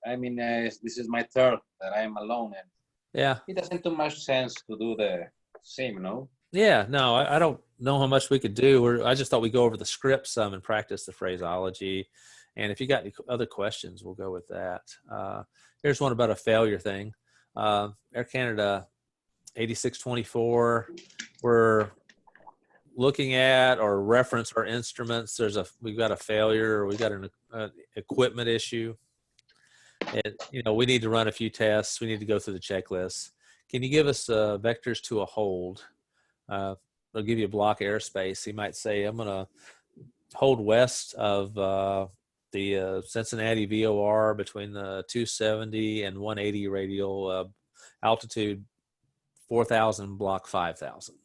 is my third that I'm alone, and yeah, it doesn't do much sense to do the same, no? Yeah, no, I don't know how much we could do. I just thought we'd go over the script some and practice the phraseology. And if you got any other questions, we'll go with that. Here's one about a failure thing. Air Canada 8624, we're looking at or reference our instruments. We've got a failure, or we've got an equipment issue. We need to run a few tests. We need to go through the checklist. Can you give us vectors to a hold? They'll give you a block airspace. You might say, I'm going to hold west of the Cincinnati VOR between the 270 and 180 radial altitude 4,000 block 5,000.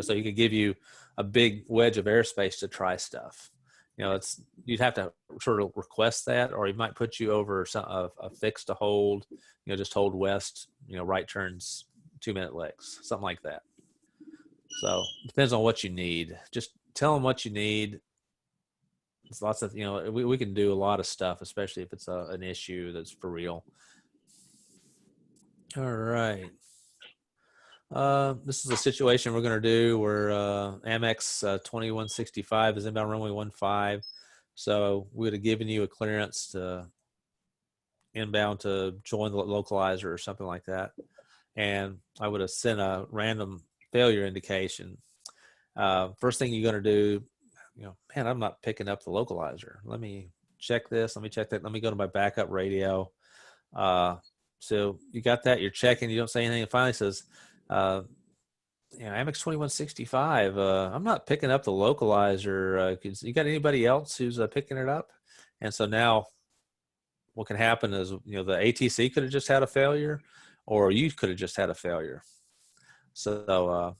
So he could give you a big wedge of airspace to try stuff. You'd have to sort of request that, or he might put you over a fix to hold. Just hold west. Right turns 2-minute legs, something like that. So depends on what you need. Just tell them what you need. It's lots of, we can do a lot of stuff, especially if it's an issue that's for real. All right. This is a situation we're going to do where Amex 2165 is inbound runway 15. So we would have given you a clearance to inbound to join the localizer or something like that. And I would have sent a random failure indication. First thing you're going to do, man, I'm not picking up the localizer. Let me check this. Let me check that. Let me go to my backup radio. So you got that, you're checking, you don't say anything. It finally says, Amex 2165, I'm not picking up the localizer. You got anybody else who's picking it up? And so now what can happen is, the ATC could have just had a failure, or you could have just had a failure. So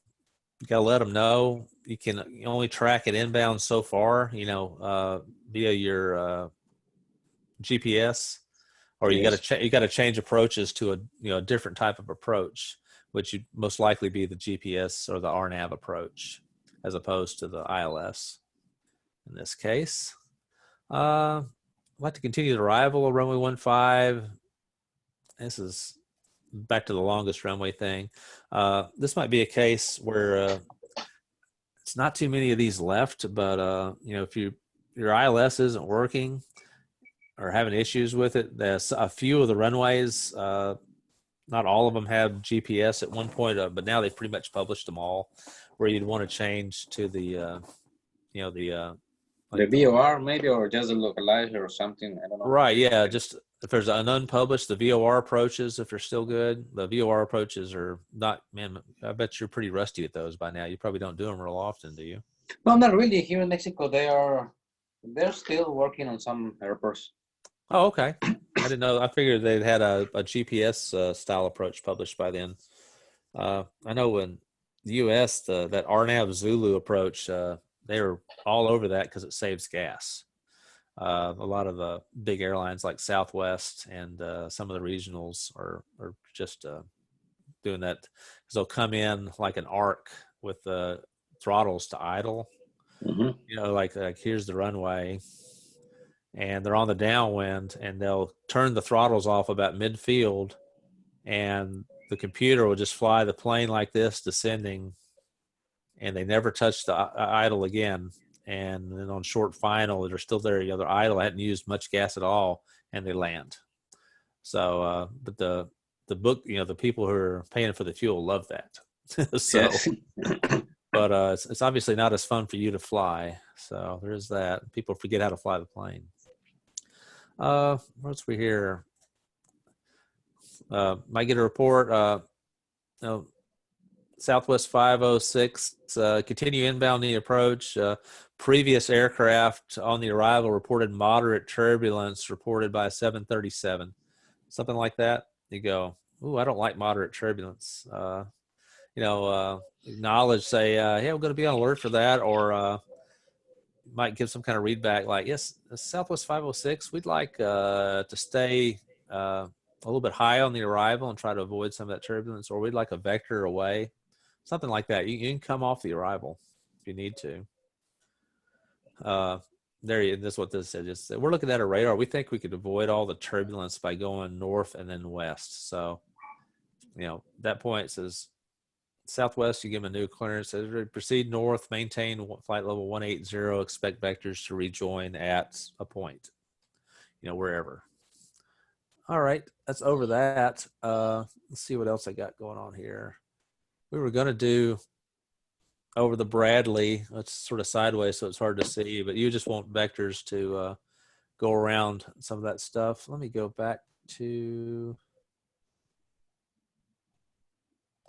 you got to let them know. You can only track it inbound so far, via your GPS, or you got to change approaches to a different type of approach, which would most likely be the GPS or the RNAV approach, as opposed to the ILS in this case. I'd like to continue the arrival of runway 15. This is back to the longest runway thing. This might be a case where it's not too many of these left, but if your ILS isn't working or having issues with it, there's a few of the runways, not all of them have GPS at one point, but now they've pretty much published them all, where you'd want to change to the VOR maybe, or just a localizer or something. I don't know. Right. Yeah. Just if there's an unpublished, the VOR approaches, if they're still good, the VOR approaches are not, man, I bet you're pretty rusty at those by now. You probably don't do them real often, do you? No, not really. Here in Mexico, they're still working on some airports. Oh, okay. I didn't know. I figured they'd had a GPS style approach published by then. I know in the U.S., that RNAV Zulu approach, they were all over that because it saves gas. A lot of the big airlines like Southwest and some of the regionals are just doing that, because they'll come in like an arc with the throttles to idle. Mm-hmm. Like here's the runway, and they're on the downwind, and they'll turn the throttles off about midfield, and the computer will just fly the plane like this, descending, and they never touch the idle again. And then on short final, they're still there. They're idle, hadn't used much gas at all, and they land. So, but the book, the people who are paying for the fuel love that. So, yes. But it's obviously not as fun for you to fly. So there's that. People forget how to fly the plane. What else we hear? Might get a report. Southwest 506, continue inbound the approach. Previous aircraft on the arrival reported moderate turbulence reported by 737. Something like that. You go, ooh, I don't like moderate turbulence. Acknowledge, say, yeah, we're going to be on alert for that, or might give some kind of readback like, yes, Southwest 506, we'd like to stay a little bit high on the arrival and try to avoid some of that turbulence, or we'd like a vector away, something like that. You can come off the arrival if you need to. This is what this said. Just we're looking at a radar. We think we could avoid all the turbulence by going north and then west. So, that point says Southwest, you give them a new clearance. Says proceed north, maintain flight level 180. Expect vectors to rejoin at a point, wherever. All right, that's over that. Let's see what else I got going on here. We were going to do over the Bradley. It's sort of sideways, so it's hard to see, but you just want vectors to go around some of that stuff. Let me go back to,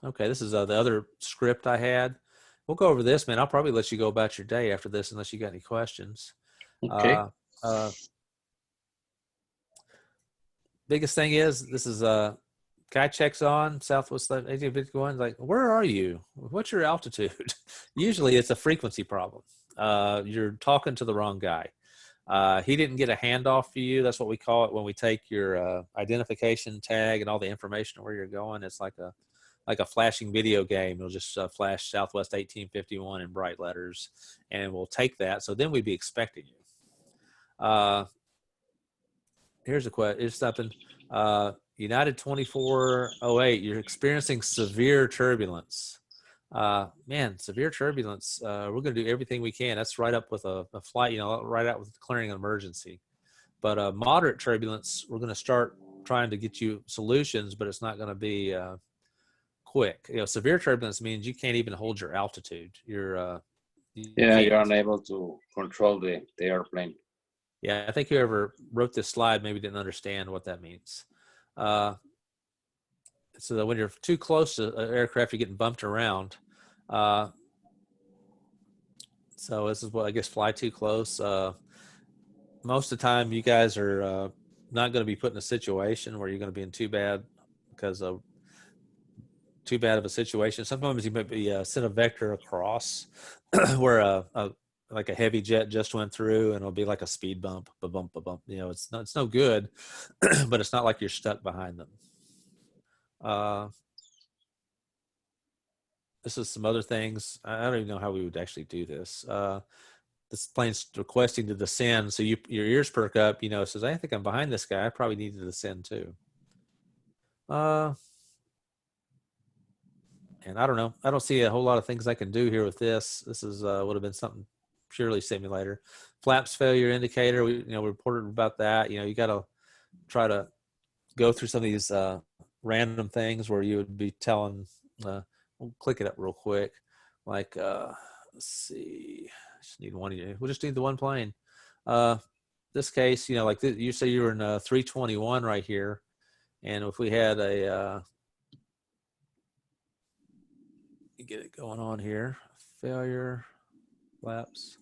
okay, this is the other script I had. We'll go over this, man. I'll probably let you go about your day after this unless you got any questions. Okay. Biggest thing is, this is guy checks on Southwest 1851, like, where are you? What's your altitude? Usually it's a frequency problem. You're talking to the wrong guy. He didn't get a handoff for you. That's what we call it when we take your identification tag and all the information of where you're going. It's like a flashing video game. It'll just flash Southwest 1851 in bright letters, and we'll take that. So then we'd be expecting you. Here's a question. Here's something. United 2408, you're experiencing severe turbulence. Man, severe turbulence. We're going to do everything we can. That's right up with a flight, you know, right out with declaring an emergency. But moderate turbulence, we're going to start trying to get you solutions, but it's not going to be quick. You know, severe turbulence means you can't even hold your altitude. You're you're unable to control the airplane. Yeah, I think whoever wrote this slide maybe didn't understand what that means. So that when you're too close to an aircraft, you're getting bumped around. So this is what I guess fly too close. Most of the time, you guys are not going to be put in a situation where you're going to be in too bad because of too bad of a situation. Sometimes you might be sent a vector across where like a heavy jet just went through, and it'll be like a speed bump, a bump. You know, it's no good, but it's not like you're stuck behind them. This is some other things. I don't even know how we would actually do this. This plane's requesting to descend, so your ears perk up. You know, it says, "I think I'm behind this guy. I probably need to descend too." And I don't know. I don't see a whole lot of things I can do here with this. This is would have been something purely simulator. Flaps failure indicator. We reported about that. You know, you got to try to go through some of these random things where you would be telling. We'll click it up real quick. Like, let's see. Just need one. We'll just need the one plane. This case, you know, like you say you're in 321 right here, and if we had a get it going on here, failure, flaps.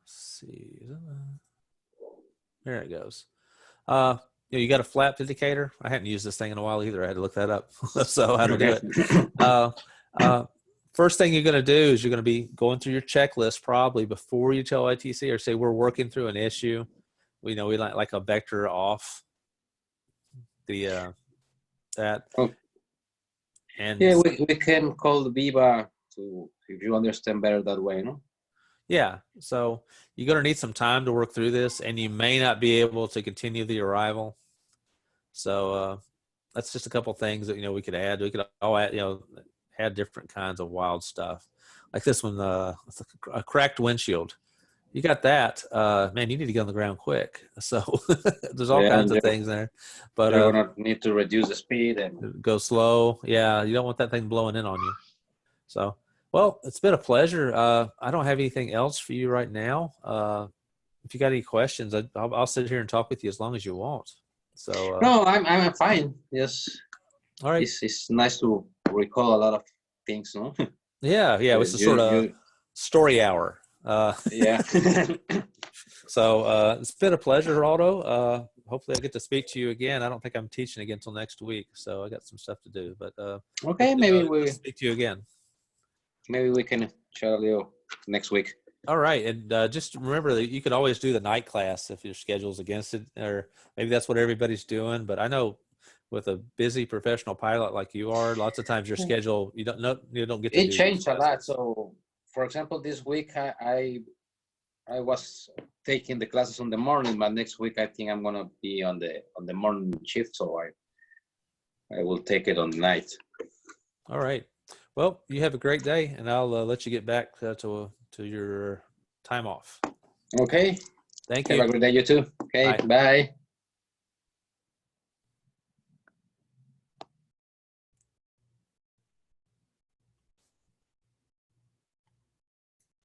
Let's see, there it goes. You got a flap indicator. I hadn't used this thing in a while either. I had to look that up. So how to do it. First thing you're going to do is you're going to be going through your checklist probably before you tell ITC or say we're working through an issue. We like a vector off the that. Oh. And yeah, we can call the Viva to if you understand better that way, no? Yeah, so you're going to need some time to work through this, and you may not be able to continue the arrival. So that's just a couple things that we could add. We could all add, add different kinds of wild stuff, like this one, it's a cracked windshield. You got that, man. You need to get on the ground quick. So there's all kinds of things there, but you're gonna need to reduce the speed and go slow. Yeah, you don't want that thing blowing in on you. So. Well, it's been a pleasure. I don't have anything else for you right now. If you got any questions, I'll sit here and talk with you as long as you want. So no, I'm fine. Yes. All right. It's nice to recall a lot of things, no? Yeah. It's a sort of story hour. Yeah. So it's been a pleasure, Geraldo. Hopefully I get to speak to you again. I don't think I'm teaching again until next week, so I got some stuff to do. But okay, maybe we'll speak to you again. Maybe we can chat you next week. All right. And just remember that you could always do the night class if your schedule's against it, or maybe that's what everybody's doing. But I know with a busy professional pilot like you are, lots of times your schedule, you don't get to it changed a lot. So for example, this week I was taking the classes on the morning, but next week I think I'm going to be on the morning shift. So I will take it on the night. All right. Well, you have a great day, and I'll let you get back to your time off. Okay. Thank you. Have a good day, you too. Okay, bye.